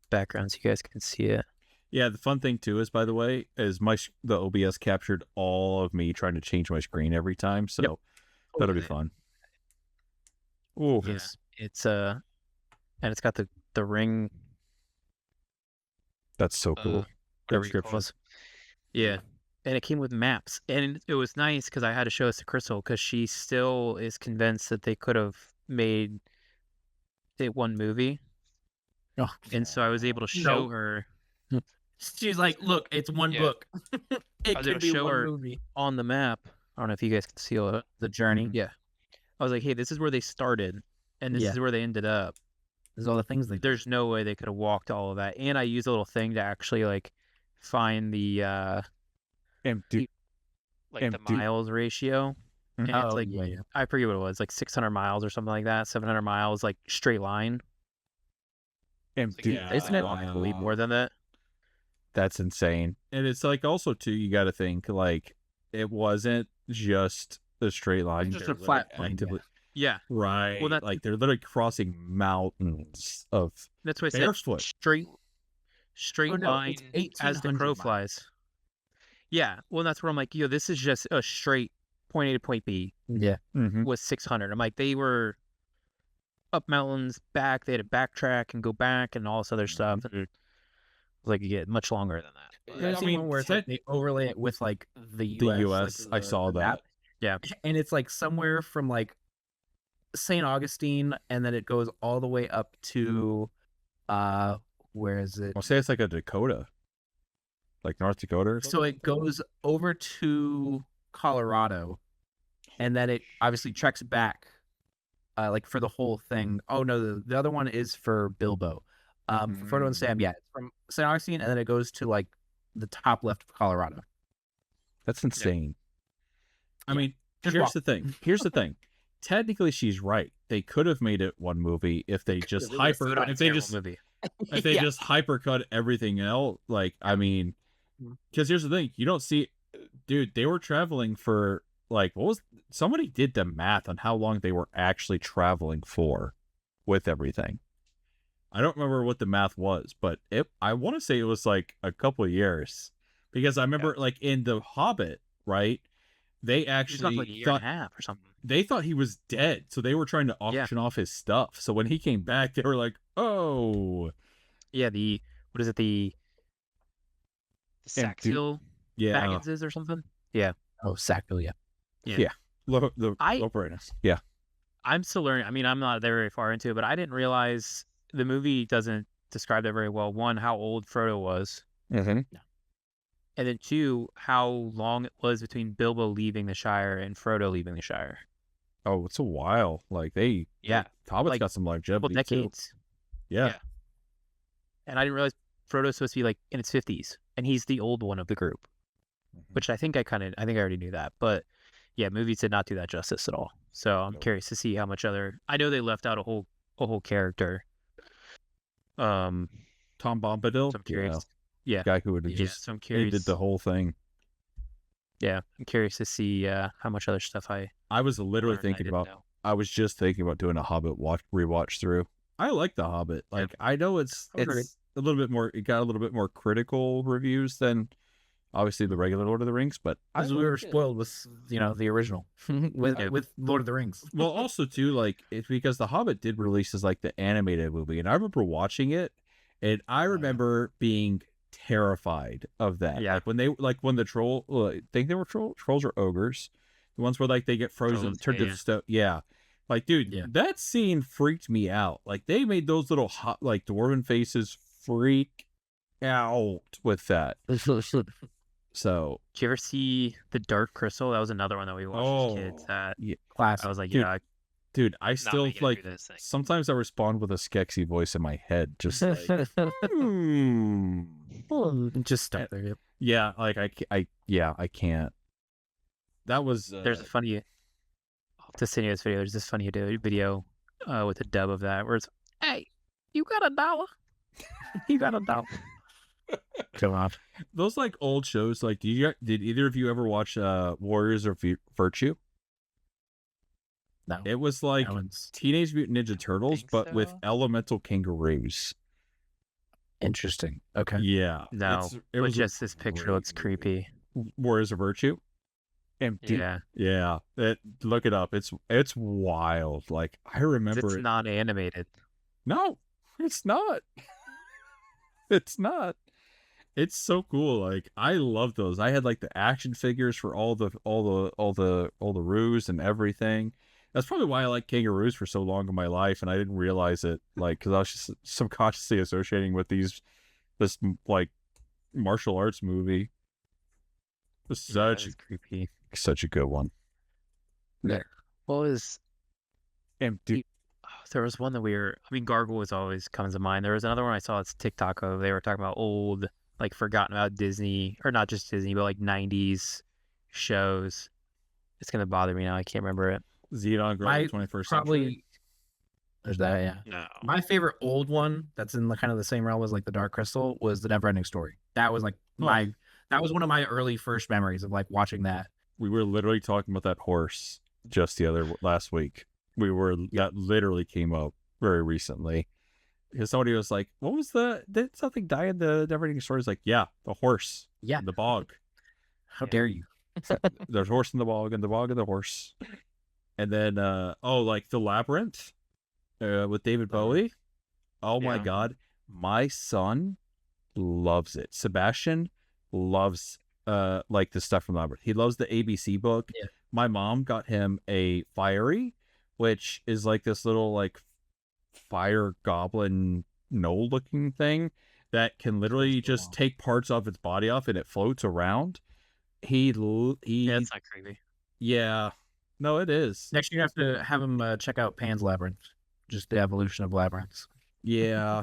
background so you guys can see it. Yeah, the fun thing too is, by the way, is the OBS captured all of me trying to change my screen every time, so that'll be fun. Oh, yeah. It's and it's got the ring. That's so cool. Yeah, and it came with maps, and it was nice because I had to show this to Crystal because she still is convinced that they could have made it one movie. Oh, and so I was able to show her. She's like, look, it's one book. It could be one movie. On the map. I don't know if you guys can see the journey. Yeah. I was like, hey, this is where they started. and this Yeah. is where they ended up. There's all the things they. There's no way they could have walked all of that. And I used a little thing to actually like find the Empty. the miles ratio. And it's like yeah. I forget what it was, like 600 miles or something like that, 700 miles, like straight line. Empty. Isn't it way more than that? That's insane. And it's like also too, you got to think like it wasn't just a straight line. It's just a flat plane. Yeah. Right. Well, that, like they're literally crossing mountains of that's what I barefoot. said. Straight line as the crow miles. flies. Yeah. Well, that's where I'm like, this is just a straight point A to point B. Yeah. Was 600. I'm like, they were up mountains, back. They had to backtrack and go back and all this other stuff. And like, you get much longer than that. There's one where it's like they overlay it with like the US. Like I saw that. Yeah. And it's like somewhere from like St. Augustine, and then it goes all the way up to where is it? I'll say it's like a Dakota, like North Dakota or something. So it goes over to Colorado, and then it obviously treks back like for the whole thing. Oh no, the other one is for Bilbo. For Frodo and Sam, yeah, it's from St. Augustine, and then it goes to like the top left of Colorado. That's insane. Yeah. I mean, here's the thing. Technically, she's right. They could have made it one movie if they just just hypercut everything else. Like, I mean, because here's the thing: you don't see, dude. They were traveling for like somebody did the math on how long they were actually traveling for, with everything. I don't remember what the math was, but I want to say it was like a couple of years, because I remember like in The Hobbit, right? They actually like a year and a half or something. They thought he was dead, so they were trying to auction off his stuff. So when he came back, they were like, "Oh, yeah." The Sackville Bagginses or something. Yeah. Oh, Sackville. Yeah. Loperanus. Yeah. I'm still learning. I mean, I'm not very far into it, but I didn't realize the movie doesn't describe that very well. One, how old Frodo was. Mm-hmm. And then two, how long it was between Bilbo leaving the Shire and Frodo leaving the Shire. Oh, it's a while. Like Hobbit's got some longevity decades. Too. Yeah. And I didn't realize Frodo's supposed to be like in his 50s, and he's the old one of the group, which I think I already knew that. But yeah, movies did not do that justice at all. So I'm curious to see how much I know they left out a whole character. Tom Bombadil. So I'm curious. Yeah. Guy who would have just so I'm curious. did the whole thing. Yeah, I'm curious to see how much other stuff I was literally thinking about. I was just thinking about doing a Hobbit rewatch through. I like the Hobbit. Like I know it's a little bit more. It got a little bit more critical reviews than obviously the regular Lord of the Rings, but as we were spoiled with the original with Lord of the Rings. Well, also too, like it's because the Hobbit did release as like the animated movie, and I remember watching it, and I remember being terrified of that. Yeah, like when the troll, I think they were trolls or ogres, the ones where like they get frozen, turned to stone. Yeah, like dude, that scene freaked me out. Like they made those little hot like dwarven faces freak out with that. So, did you ever see The Dark Crystal? That was another one that we watched as kids. That class. I was like, dude, I still like. Sometimes I respond with a Skeksis voice in my head, just like, just stuck there. Yeah, like I can't. That was. There's a funny. I'll have to send you this video. There's this funny video with a dub of that where it's, "Hey, you got $1? You got $1." Come on. Those like old shows, like did either of you ever watch Warriors of Virtue? No. It was like Teenage Mutant Ninja Turtles, but with elemental kangaroos. Interesting. Okay. Yeah. No, it was just this picture looks creepy. Warriors of Virtue. Yeah. Look it up. It's wild. Like I remember it's not animated. No, it's not. It's not. It's so cool. Like I love those. I had like the action figures for all the roos and everything. That's probably why I like kangaroos for so long in my life, and I didn't realize it. Like because I was just subconsciously associating with this like martial arts movie. It was creepy. Such a good one. Yeah. What was? Dude, There was one that Gargle was always comes to mind. There was another one I saw. It's TikTok of they were talking about old, like forgotten about Disney, or not just Disney, but like '90s shows. It's gonna bother me now. I can't remember it. Xenon Girl, My 21st probably Century. there's that. Yeah. No. My favorite old one that's in the kind of the same realm as like the Dark Crystal was the Neverending Story. That was like that was one of my early first memories of like watching that. We were literally talking about that horse just last week. That literally came up very recently because somebody was like, "What was did something die in the Neverending Story?" It's like, yeah, the horse, in the bog. How dare you? There's a horse in the bog, and the bog and the horse, and then like the Labyrinth, with David Bowie. Oh my God, my son loves it. Sebastian loves like the stuff from Labyrinth. He loves the ABC book. Yeah. My mom got him a Fiery, which is like this little like fire goblin gnoll looking thing that can literally just take parts of its body off and it floats around. Yeah, it's not creepy. Yeah, no, it is. Next, you have to have him check out Pan's Labyrinth, just the evolution of labyrinths. Yeah,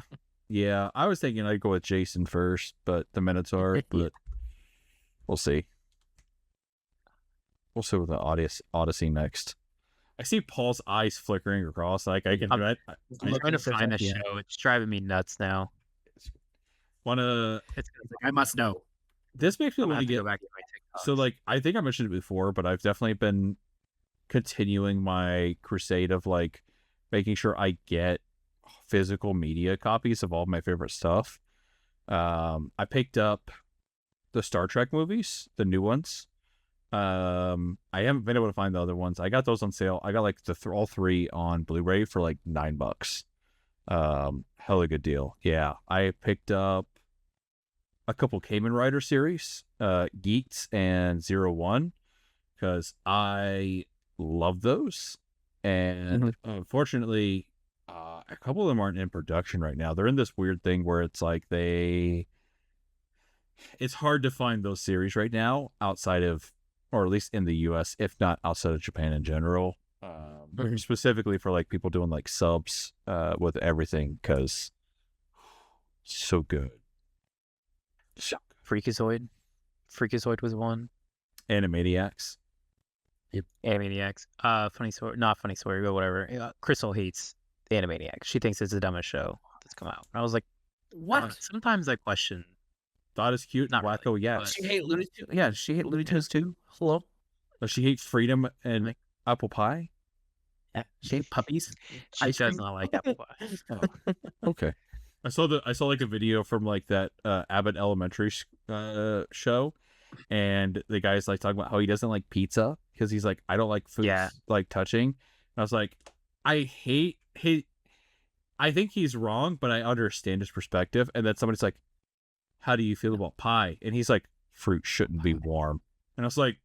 yeah. I was thinking I'd go with Jason first, but the Minotaur. But we'll see. We'll see with the Odyssey next. I see Paul's eyes flickering across. Like I can. I'm trying to find the show. It's driving me nuts now. I must know. This makes me I'm want gonna to have to go back to my TikToks. So like I think I mentioned it before, but I've definitely been continuing my crusade of like making sure I get physical media copies of all of my favorite stuff. I picked up the Star Trek movies, the new ones. I haven't been able to find the other ones. I got those on sale. I got like all three on Blu-ray for like $9. Hella good deal. Yeah, I picked up a couple Kamen Rider series, Geeks and 01, because I love those. And unfortunately, a couple of them aren't in production right now. They're in this weird thing where it's like it's hard to find those series right now outside of, or at least in the US, if not outside of Japan in general. Specifically for like people doing like subs with everything, because so good. Freakazoid was one. Animaniacs. Yep. Animaniacs. Not funny story, but whatever. Crystal hates the Animaniacs. She thinks it's the dumbest show that's come out. I was like, what? Sometimes I question. Thought it's cute. Not wacko, really, yes. She hate Looney Tunes. Yeah, she hate Looney Tunes too. Hello. But she hates freedom and apple pie. Yeah, she hates puppies. She does not like apple pie. Oh. Okay. I saw like a video from like that Abbott Elementary show, and the guy's like talking about how he doesn't like pizza because he's like, I don't like food like touching. And I was like, I think he's wrong, but I understand his perspective. And then somebody's like, how do you feel about pie? And he's like, fruit shouldn't be warm. And I was like,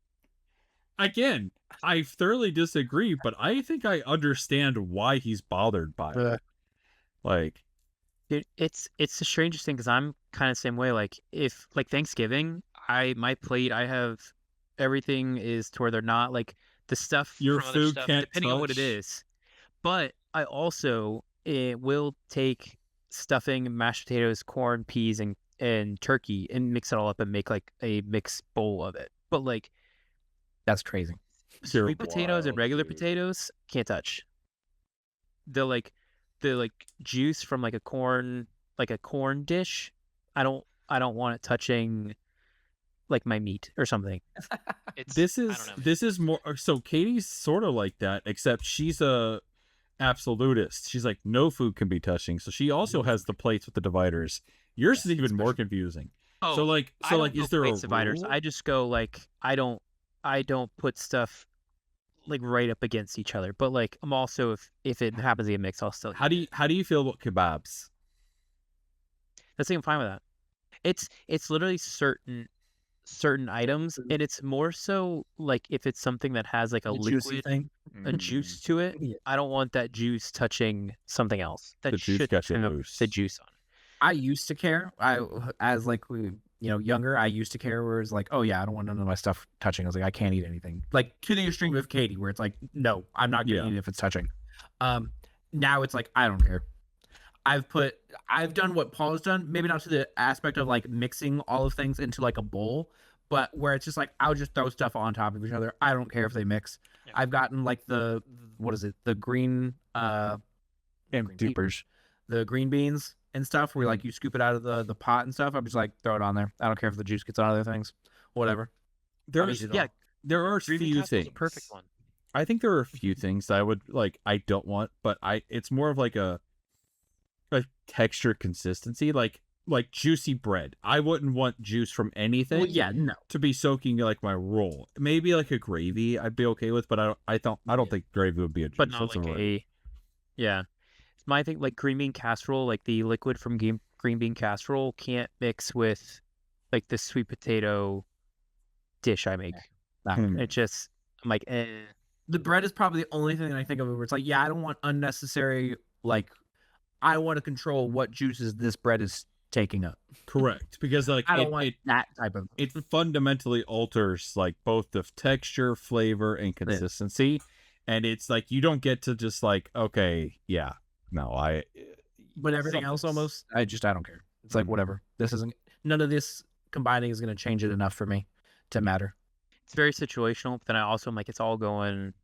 again, I thoroughly disagree, but I think I understand why he's bothered by it. Like, dude, it's the strangest thing because I'm kind of the same way. Like if like Thanksgiving, my plate, I have everything is to where they're not like the stuff your from food other stuff, can't depending touch. on what it is. But I also will take stuffing, mashed potatoes, corn, peas, and turkey and mix it all up and make like a mixed bowl of it. But like that's crazy. Sweet potatoes and regular potatoes can't touch. The juice from like a corn dish. I don't want it touching like my meat or something. This is more so Katie's sort of like that, except she's a absolutist. She's like, no food can be touching. So she also has the plates with the dividers. Yours is even more confusing. Oh, so is there a dividers? rule? I just go like I don't put stuff like right up against each other. But like I'm also if it happens to get mixed, I'll still. How do you feel about kebabs? That's I'm fine with that. It's literally certain items, and it's more so like if it's something that has like a liquid thing, a juice to it. I don't want that juice touching something else. That the juice gets the juice on. I used to care. As like younger, I used to care where it's like, oh yeah, I don't want none of my stuff touching. I was like, I can't eat anything. Like to the extreme of Katie, where it's like, no, I'm not gonna eat it if it's touching. now it's like I don't care. I've done what Paul's done, maybe not to the aspect of like mixing all of things into like a bowl, but where it's just like I'll just throw stuff on top of each other. I don't care if they mix. Yeah. I've gotten like the what is it? The green And green peppers, the green beans and stuff where like you scoop it out of the pot and stuff. I'm just like throw it on there. I don't care if the juice gets on other things. Whatever. there's Yeah, there are green bean few casserole is things. a perfect one. I think there are a few things that I would like. I don't want, but it's more of like a texture consistency, like juicy bread. I wouldn't want juice from anything. Well, yeah, no. To be soaking like my roll. Maybe like a gravy, I'd be okay with, but I don't think gravy would be a juice. But not like a yeah. My thing, like green bean casserole, like the liquid from green bean casserole can't mix with like the sweet potato dish I make. It just I'm like The bread is probably the only thing that I think of where it's like, yeah, I don't want unnecessary like I want to control what juices this bread is taking up. Correct, because like I don't want that type of. It fundamentally alters like both the texture, flavor, and consistency, and it's like you don't get to just like okay, yeah, no, But everything else almost, I don't care. It's like whatever. This isn't none of this combining is going to change it enough for me to matter. It's very situational. But then I also am like it's all going.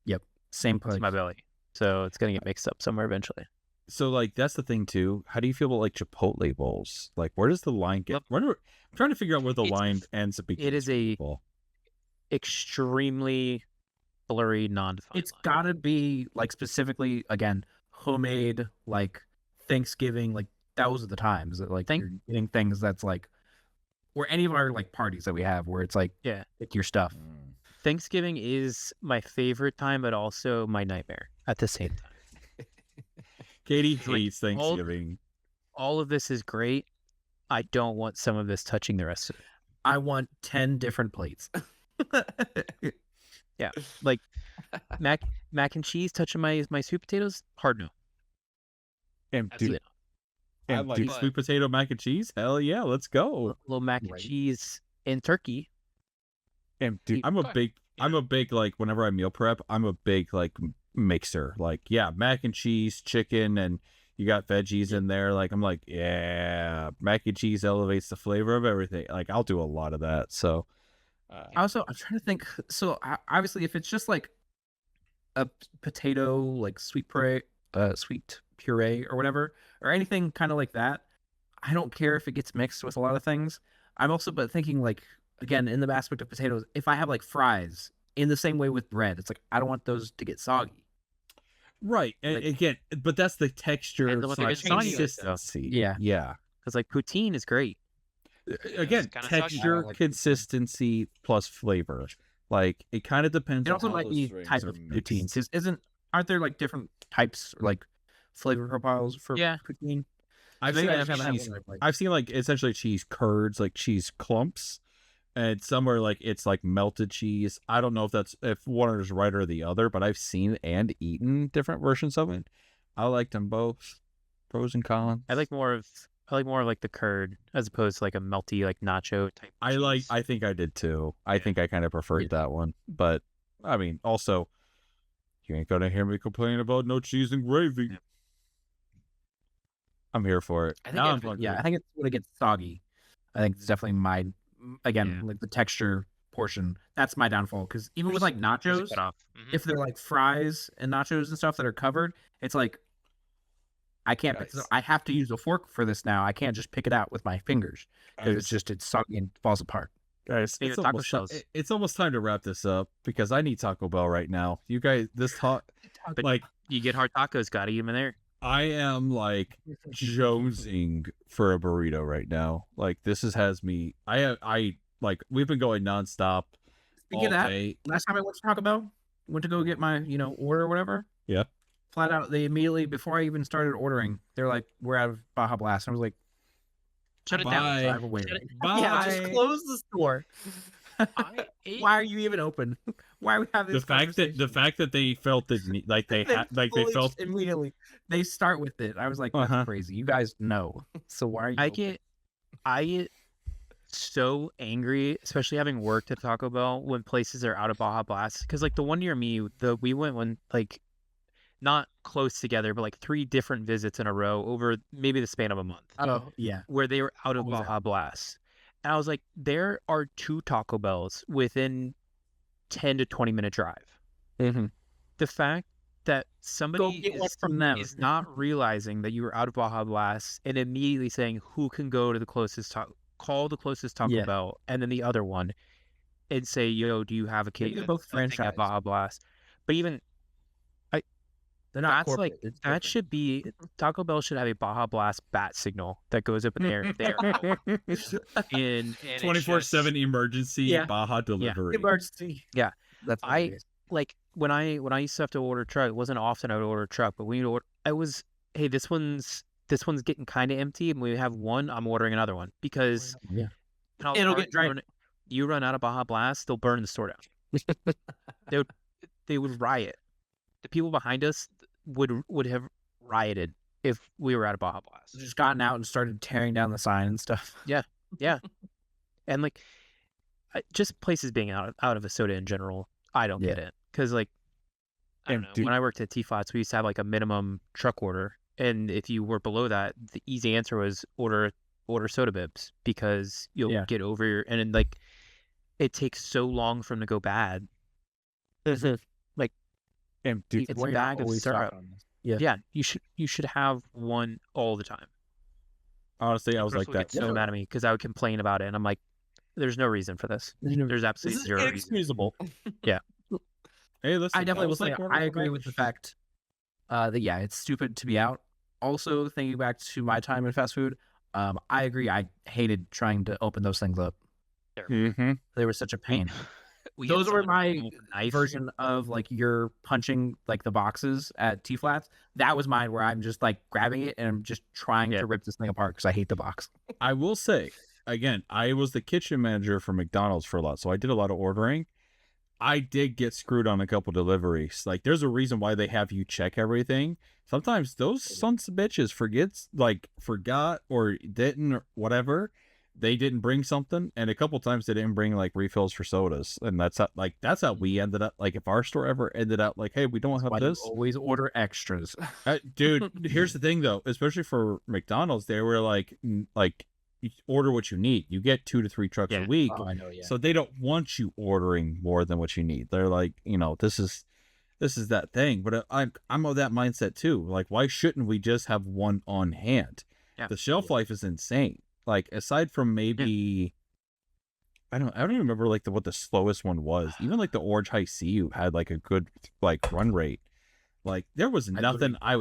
Yep, same place. To my belly, so it's gonna get mixed up somewhere eventually. So like that's the thing too. How do you feel about like Chipotle bowls? Like where does the line get? I'm trying to figure out where the line ends up. It is a extremely blurry, non-defined. It's got to be like specifically again homemade like Thanksgiving. Like those are the times that like you're getting things that's like or any of our like parties that we have where it's like pick your stuff. Thanksgiving is my favorite time, but also my nightmare at the same time. Katie hates Thanksgiving. All of this is great. I don't want some of this touching the rest of it. I want 10 different plates. Yeah, like mac and cheese touching my sweet potatoes. Hard no. And dude, sweet potato mac and cheese. Hell yeah, let's go. A little mac and cheese and turkey. And dude, I'm a big like whenever I meal prep, I'm a big like mixer. Like yeah, mac and cheese, chicken, and you got veggies in there. Like I'm like yeah, mac and cheese elevates the flavor of everything. Like I'll do a lot of that. So also I'm trying to think. So obviously, if it's just like a potato, like sweet puree or whatever, or anything kind of like that, I don't care if it gets mixed with a lot of things. I'm also but thinking like. Again, in the aspect of potatoes, if I have like fries in the same way with bread, it's like I don't want those to get soggy. Right. And like, again, but that's the texture and consistency. Yeah. Because like poutine is great. Again, texture, consistency plus flavor. Like it kind of depends. It also might be type of poutine. Aren't there like different types or like flavor profiles for poutine? I've seen like essentially cheese curds, like cheese clumps. And somewhere like it's like melted cheese. I don't know if one is right or the other, but I've seen and eaten different versions of it. I liked them both. Pros and cons. I like more of like the curd as opposed to like a melty like nacho type. I think I did too. I think I kind of preferred that one. But I mean, also, you ain't gonna hear me complain about no cheese and gravy. Yeah. I'm here for it. I think it's when it gets soggy. I think it's definitely like the texture portion, that's my downfall. Because even with like nachos, if they're like fries and nachos and stuff that are covered, it's like I can't. I have to use a fork for this now. I can't just pick it out with my fingers because it's soggy and falls apart. Guys, it's almost time to wrap this up because I need Taco Bell right now. You guys, like you get hard tacos, gotta eat them in there. I am like jonesing for a burrito right now. Like this has me. I like we've been going nonstop. Speaking of that, last time I went to Taco Bell, went to go get my order or whatever. Yeah. Flat out, they immediately before I even started ordering, they're like, "We're out of Baja Blast." And I was like, "Shut it down! Bye. Yeah, just close the store." Why are you even open? Why we have this? The fact that they felt that like they felt immediately. They start with it. I was like, that's crazy. You guys know. So why are you? I get so angry, especially having worked at Taco Bell when places are out of Baja Blast. Because like the one near me, we went when like not close together, but like 3 different visits in a row over maybe the span of a month. Oh yeah. Where they were out of Always Baja Blast. And I was like, there are 2 Taco Bells within 10 to 20 minute drive. Mm-hmm. The fact that Go somebody get one from them. is not realizing that you were out of Baja Blast and immediately saying who can go to the closest call the closest Taco Bell, and then the other one and say, yo, do you have a case? They're both franchise. Baja Blast. But even They're not that's corporate. like It's that different. should be Taco Bell should have a Baja Blast bat signal that goes up in there. and it's 24/7 emergency Yeah. Baja delivery. Emergency. Yeah. That's what it is. like when I used to have to order a truck, it wasn't often I would order a truck, but when you order, I was, hey, this one's getting kind of empty, and we have one, I'm ordering another one because Yeah. it'll get dry. You run out of Baja Blast, they'll burn the store down. they would riot. The people behind us would have rioted if we were out of Baja Blast. Just gotten out and started tearing down the sign and stuff. Yeah, and like just places being out of a soda in general, I don't get it because like I don't know. When I worked at T-Flats, we used to have like a minimum truck order, and if you were below that, the easy answer was order soda bibs because you'll get over your and then, like it takes so long for them to go bad. Like And dude, it's a bag of syrup. Yeah, you should have one all the time. honestly, I was like that. So mad at me because I would complain about it, and I'm like, "There's no reason for this. There's absolutely zero reason." Inexcusable. Yeah. Hey, listen, I definitely will say like I agree with the fact that it's stupid to be out. Also, thinking back to my time in fast food, I agree. I hated trying to open those things up. Mm-hmm. They were such a pain. We Those had were someone my version of like you're punching like the boxes at T-Flats. That was mine where I'm just like grabbing it and I'm just trying to rip this thing apart because I hate the box. I will say, again, I was the kitchen manager for McDonald's for a lot, so I did a lot of ordering. I did get screwed on a couple deliveries. Like, there's a reason why they have you check everything. Sometimes those sons of bitches forgot or didn't or whatever. They didn't bring something, and a couple times they didn't bring like refills for sodas, and that's how we ended up. Like, if our store ever ended up like, hey, we don't have this, always order extras. Dude. Here's the thing though, especially for McDonald's, they were like you order what you need. You get 2 to 3 trucks a week. Oh, I know, yeah. So they don't want you ordering more than what you need. They're like, this is that thing. But I'm of that mindset too. Like, why shouldn't we just have one on hand? Yeah. The shelf life is insane. Like, aside from maybe, I don't even remember like what the slowest one was. Even like the Orange High C had like a good like run rate. Like, there was nothing I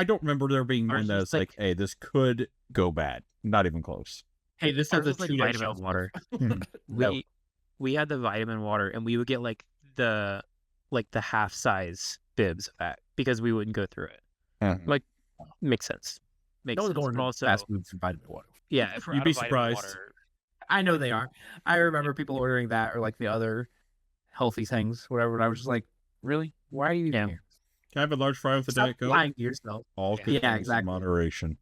don't remember there being one that's like, hey, this could go bad. Not even close. Hey, this has a like 2-day vitamin shelf water. life. We had the vitamin water, and we would get like the half size bibs of that because we wouldn't go through it. Uh-huh. Like, makes sense. No one's going to fast food for vitamin water. Yeah, if we're You'd out be of vitamin surprised. water- I know they are. I remember people ordering that or like the other healthy things, whatever. And I was just like, really? Why are you even here? Can I have a large fry with a Stop Diet Coke? lying to yourself. All good Yeah, things in exactly. moderation.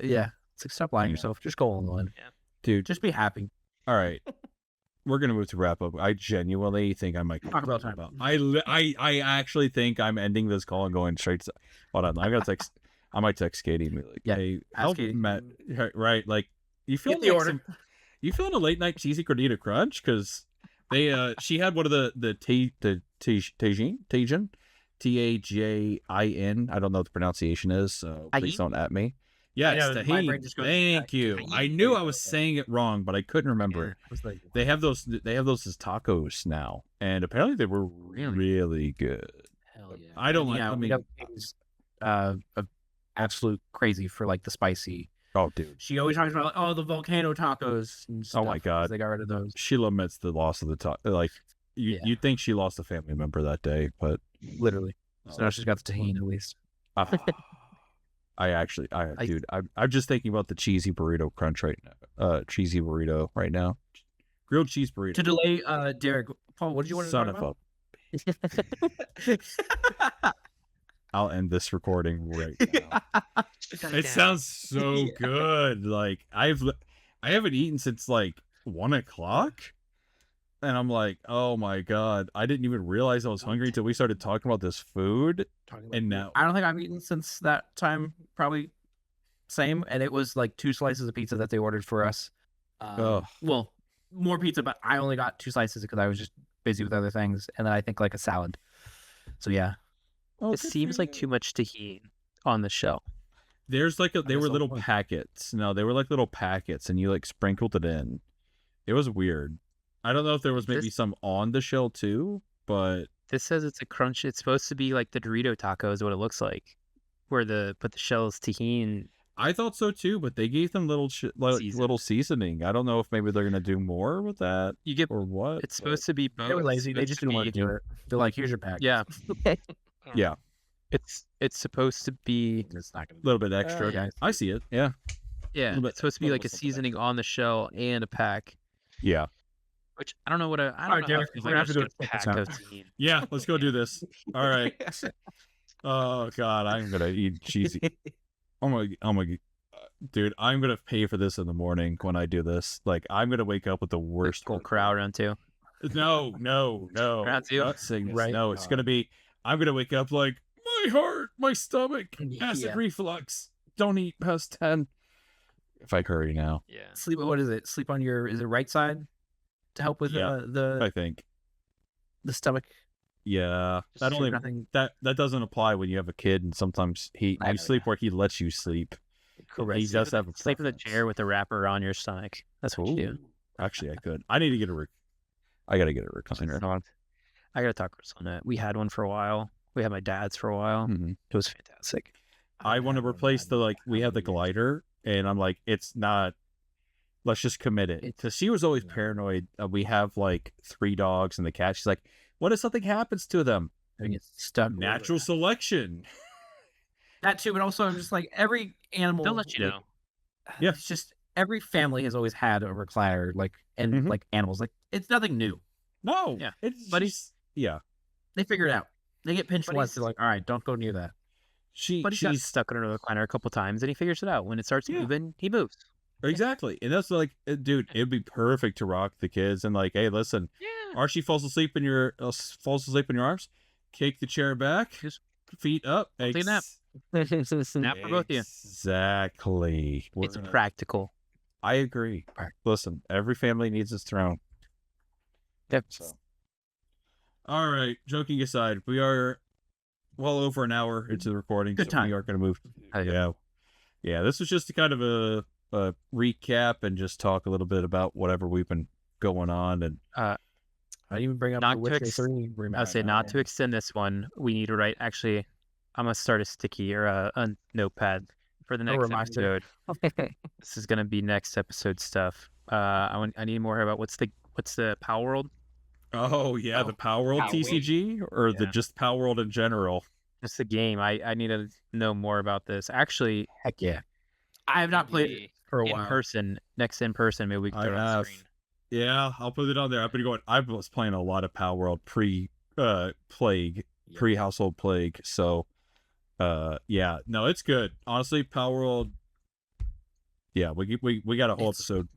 Yeah. It's like, stop lying to yourself. Just go on one. Yeah. Dude, Just be happy. all right. We're gonna move to wrap up. I genuinely think I might Talk about time. I actually think I'm ending this call and going straight to. Hold on, I might text Katie and be like, Yeah, "Hey, ask help Katie. Matt." Right, like you feel Get the order. You feeling a late night cheesy gordita crunch? Because they she had one of the Tajin Tajin. I don't know what the pronunciation is, so please don't at me. Yes, know, my brain Tajin. just goes, Thank you. I knew I was saying it wrong, but I couldn't remember it. I was like, They have those as tacos now, and apparently they were really good. hell yeah. I don't yeah, like. I we mean, got absolute crazy for like the spicy. oh, dude, She always talks about like, the volcano tacos. And Oh my stuff, God. 'cause they got rid of those. she laments the loss of the taco. Like you'd think she lost a family member that day, but Literally. So now she's got the tahini at least. Dude, I'm just thinking about the cheesy burrito crunch right now. Cheesy burrito right now, grilled cheese burrito. To delay Derek, Paul, what did you want to Son talk of about? a. I'll end this recording right now. It sounds so good. Like I haven't eaten since like 1 o'clock, And I'm like, oh my God, I didn't even realize I was hungry until we started talking about this food. And now, I don't think I've eaten since that time. Probably same, and it was like 2 slices of pizza that they ordered for us. Ugh. Well, more pizza, but I only got 2 slices because I was just busy with other things, and then I think like a salad. So yeah, Oh, It seems like too much tahini on the shell. There's like they guess were I'll little point. packets. No, they were like little packets, and you like sprinkled it in. It was weird. I don't know if there was maybe This- some on the shell too, but This says it's a crunch. It's supposed to be like the Dorito taco is what it looks like, where the shell is tahini. I thought so too. But they gave them little little seasoning. I don't know if maybe they're gonna do more with that You get or what. it's supposed to be both. They were It's lazy. They supposed just to didn't want to be- do it. They're like, here's your pack. Yeah, Yeah, it's supposed to be It's not gonna a little bit extra. guys. I see it. Yeah, yeah. little bit- It's supposed to be little like a bit something seasoning extra. on the shell and a pack. Yeah, Which I don't know what I All don't right, know. Derek, How it feels we're like gonna have just to do get a it. pack Check of this tahini. yeah. Let's go do this. All right. Oh God, I'm gonna eat cheesy. Oh my, dude, I'm gonna pay for this in the morning when I do this. Like, I'm gonna wake up with the worst Cool crowd round two. No, Round two. not saying this. Right. No, it's gonna be. I'm gonna wake up like my heart, my stomach, acid Yeah. reflux. Don't eat past 10. If I hurry now, Yeah. Sleep. What is it? Sleep on your. Is it right side to help with Yeah, the I think. stomach? Yeah, Just that only Nothing. that doesn't apply when you have a kid, and sometimes I know, you sleep where he lets you sleep. Correct. He does have a Sleep in the preference. chair with a wrapper on your stomach. That's what you do. Ooh, actually, I could. I need to get I gotta get a recliner. I gotta talk Chris on that. We had one for a while. We had my dad's for a while. Mhm. It was fantastic. I want to replace we have the glider, and I'm like, it's not. Let's just commit it. Because she was always paranoid. We have like 3 dogs and the cat. She's like, what if something happens to them? It's stuck. Natural selection. That too, but also I'm just like every animal. They'll let you know. Yeah. It's just every family has always had a recliner, like and Mhm. like animals. Like it's nothing new. No. Yeah. It's But just, yeah. They figure it out. They get pinched But once. he's- They're like, all right, don't go near that. But he got She's stuck under the recliner a couple times, and he figures it out. When it starts Yeah. moving, he moves. exactly. And that's like, dude, it'd be perfect to rock the kids and like, hey, listen, Yeah. Archie falls asleep in your arms, kick the chair back, Just- feet up. I'll take a nap. Nap for both of you. Exactly. It's practical. I agree. Listen, every family needs its throne. Yep. So. All right. Joking aside, we are well over an hour into the recording. Good so time. We are going to move. Hell yeah. Yeah. Yeah. This was just a kind of a recap and just talk a little bit about whatever we've been going on. And I didn't even bring up Not the to Witcher ex- 3 remake. I would say not to extend this one. We need to write. Actually, I'm gonna start a sticky or a notepad for the next reminder. episode. This is gonna be next episode stuff. I need more about what's the Power World. oh yeah, the Power World Power TCG or the Yeah. just Power World in general. It's the game. I need to know more about this. Actually, Heck yeah. I have not played it maybe for a in while. person. Next in person, maybe we can I throw it on have. the screen. Yeah, I'll put it on there. I've been going. I was playing a lot of Power World plague, pre household plague. So, yeah, no, it's good. Honestly, Power World. Yeah, we got a whole It's- episode.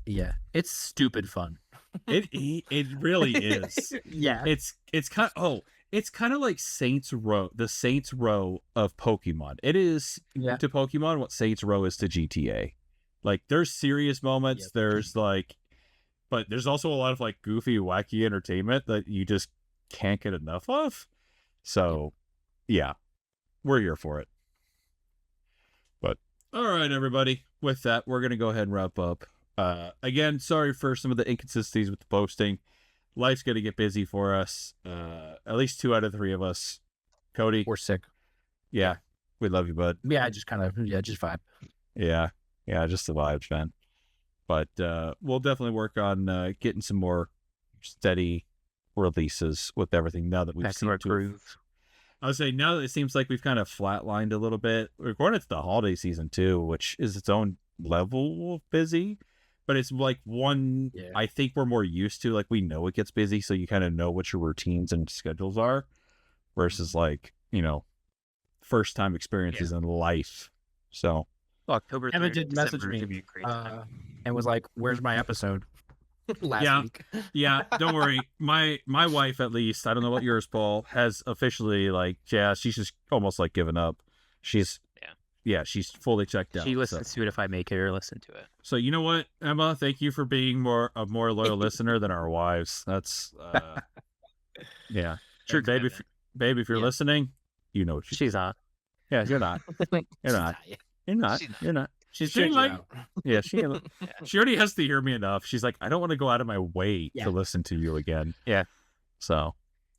Yeah. It's stupid fun. It really is. Yeah. It's kind of like Saints Row, the Saints Row of Pokemon. It is Yeah. to Pokemon what Saints Row is to GTA. Like there's serious moments, Yep. there's like, but there's also a lot of like goofy, wacky entertainment that you just can't get enough of. So, yeah, we're here for it. But all right, everybody. With that, we're gonna go ahead and wrap up. Again, sorry for some of the inconsistencies with the posting. Life's gonna get busy for us. At least 2 out of 3 of us. Cody, We're sick. yeah, we love you, bud. Yeah, just kind of, just vibe. Yeah, just the vibes, man. But we'll definitely work on getting some more steady releases with everything now that we've Back to seen our to groove. I would say now that it seems like we've kind of flatlined a little bit. We're going into the holiday season too, which is its own level of busy. But it's like one Yeah. I think we're more used to. Like we know it gets busy, so you kind of know what your routines and schedules are, versus like, first time experiences in life. So October Emma 3rd, did December message is me, gonna be a great time. and was like, "Where's my episode?" last week. Yeah, don't worry. My wife, at least, I don't know about yours, Paul, has officially she's just almost like given up. She's she's fully checked out. She listens to it if I make her listen to it. So you know what, Emma? Thank you for being a more loyal listener than our wives. That's yeah. Sure, baby, if you're listening, you know what she's not. Yeah, you're not. You're not. You're not. You're not. She's doing she already has to hear me enough. She's like, I don't want to go out of my way to listen to you again. Yeah. So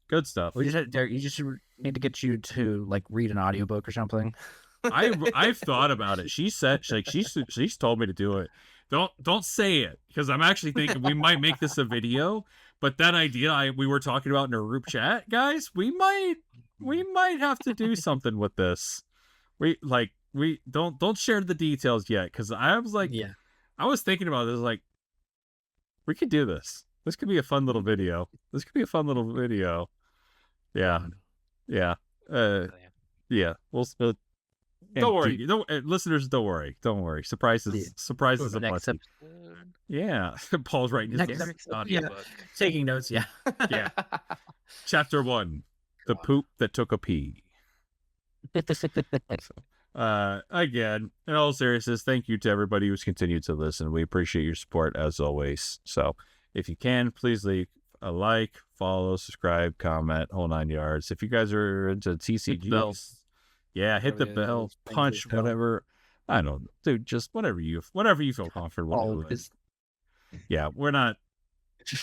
good stuff. We just need to get you to read an audiobook or something. I've thought about it. She said she's told me to do it. Don't say it, because I'm actually thinking we might make this a video. But that idea we were talking about in our group chat, guys, we might have to do something with this. We don't share the details yet, because I was I was thinking about this, we could do this. This could be a fun little video. Yeah. Yeah. We'll don't worry. Listeners, don't worry. Surprises a blessing. Yeah. Paul's writing his audiobook. Taking notes, yeah. Chapter 1. The poop that took a pee. Again, in all seriousness, thank you to everybody who's continued to listen. We appreciate your support as always. So if you can, please leave a like, follow, subscribe, comment, whole 9 yards. If you guys are into TCG, hit the bell, punch, whatever. I don't know, dude. Just whatever you feel comfortable doing. Yeah, we're not.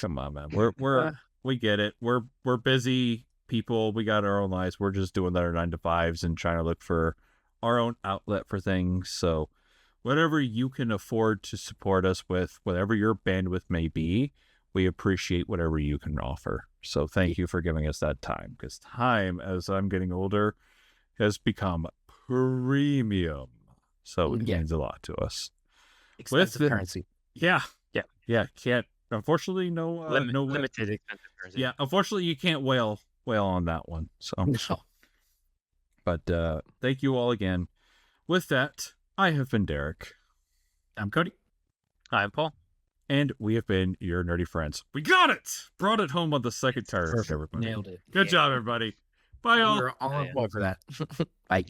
Come on, man. We get it. We're busy people. We got our own lives. We're just doing our 9 to 5s and trying to look for our own outlet for things. So whatever you can afford to support us with, whatever your bandwidth may be, we appreciate whatever you can offer. So thank you for giving us that time, because time, as I'm getting older, has become premium. So it means a lot to us. Expensive currency. Yeah. Can't, unfortunately, no limited expensive currency. Yeah, unfortunately, you can't wail on that one. So, but thank you all again. With that, I have been Derek. I'm Cody. I'm Paul. And we have been your nerdy friends. We got it! Brought it home on the second turn, everybody. Nailed it. Good job, everybody. Bye, all. We're all on board for that. Bye.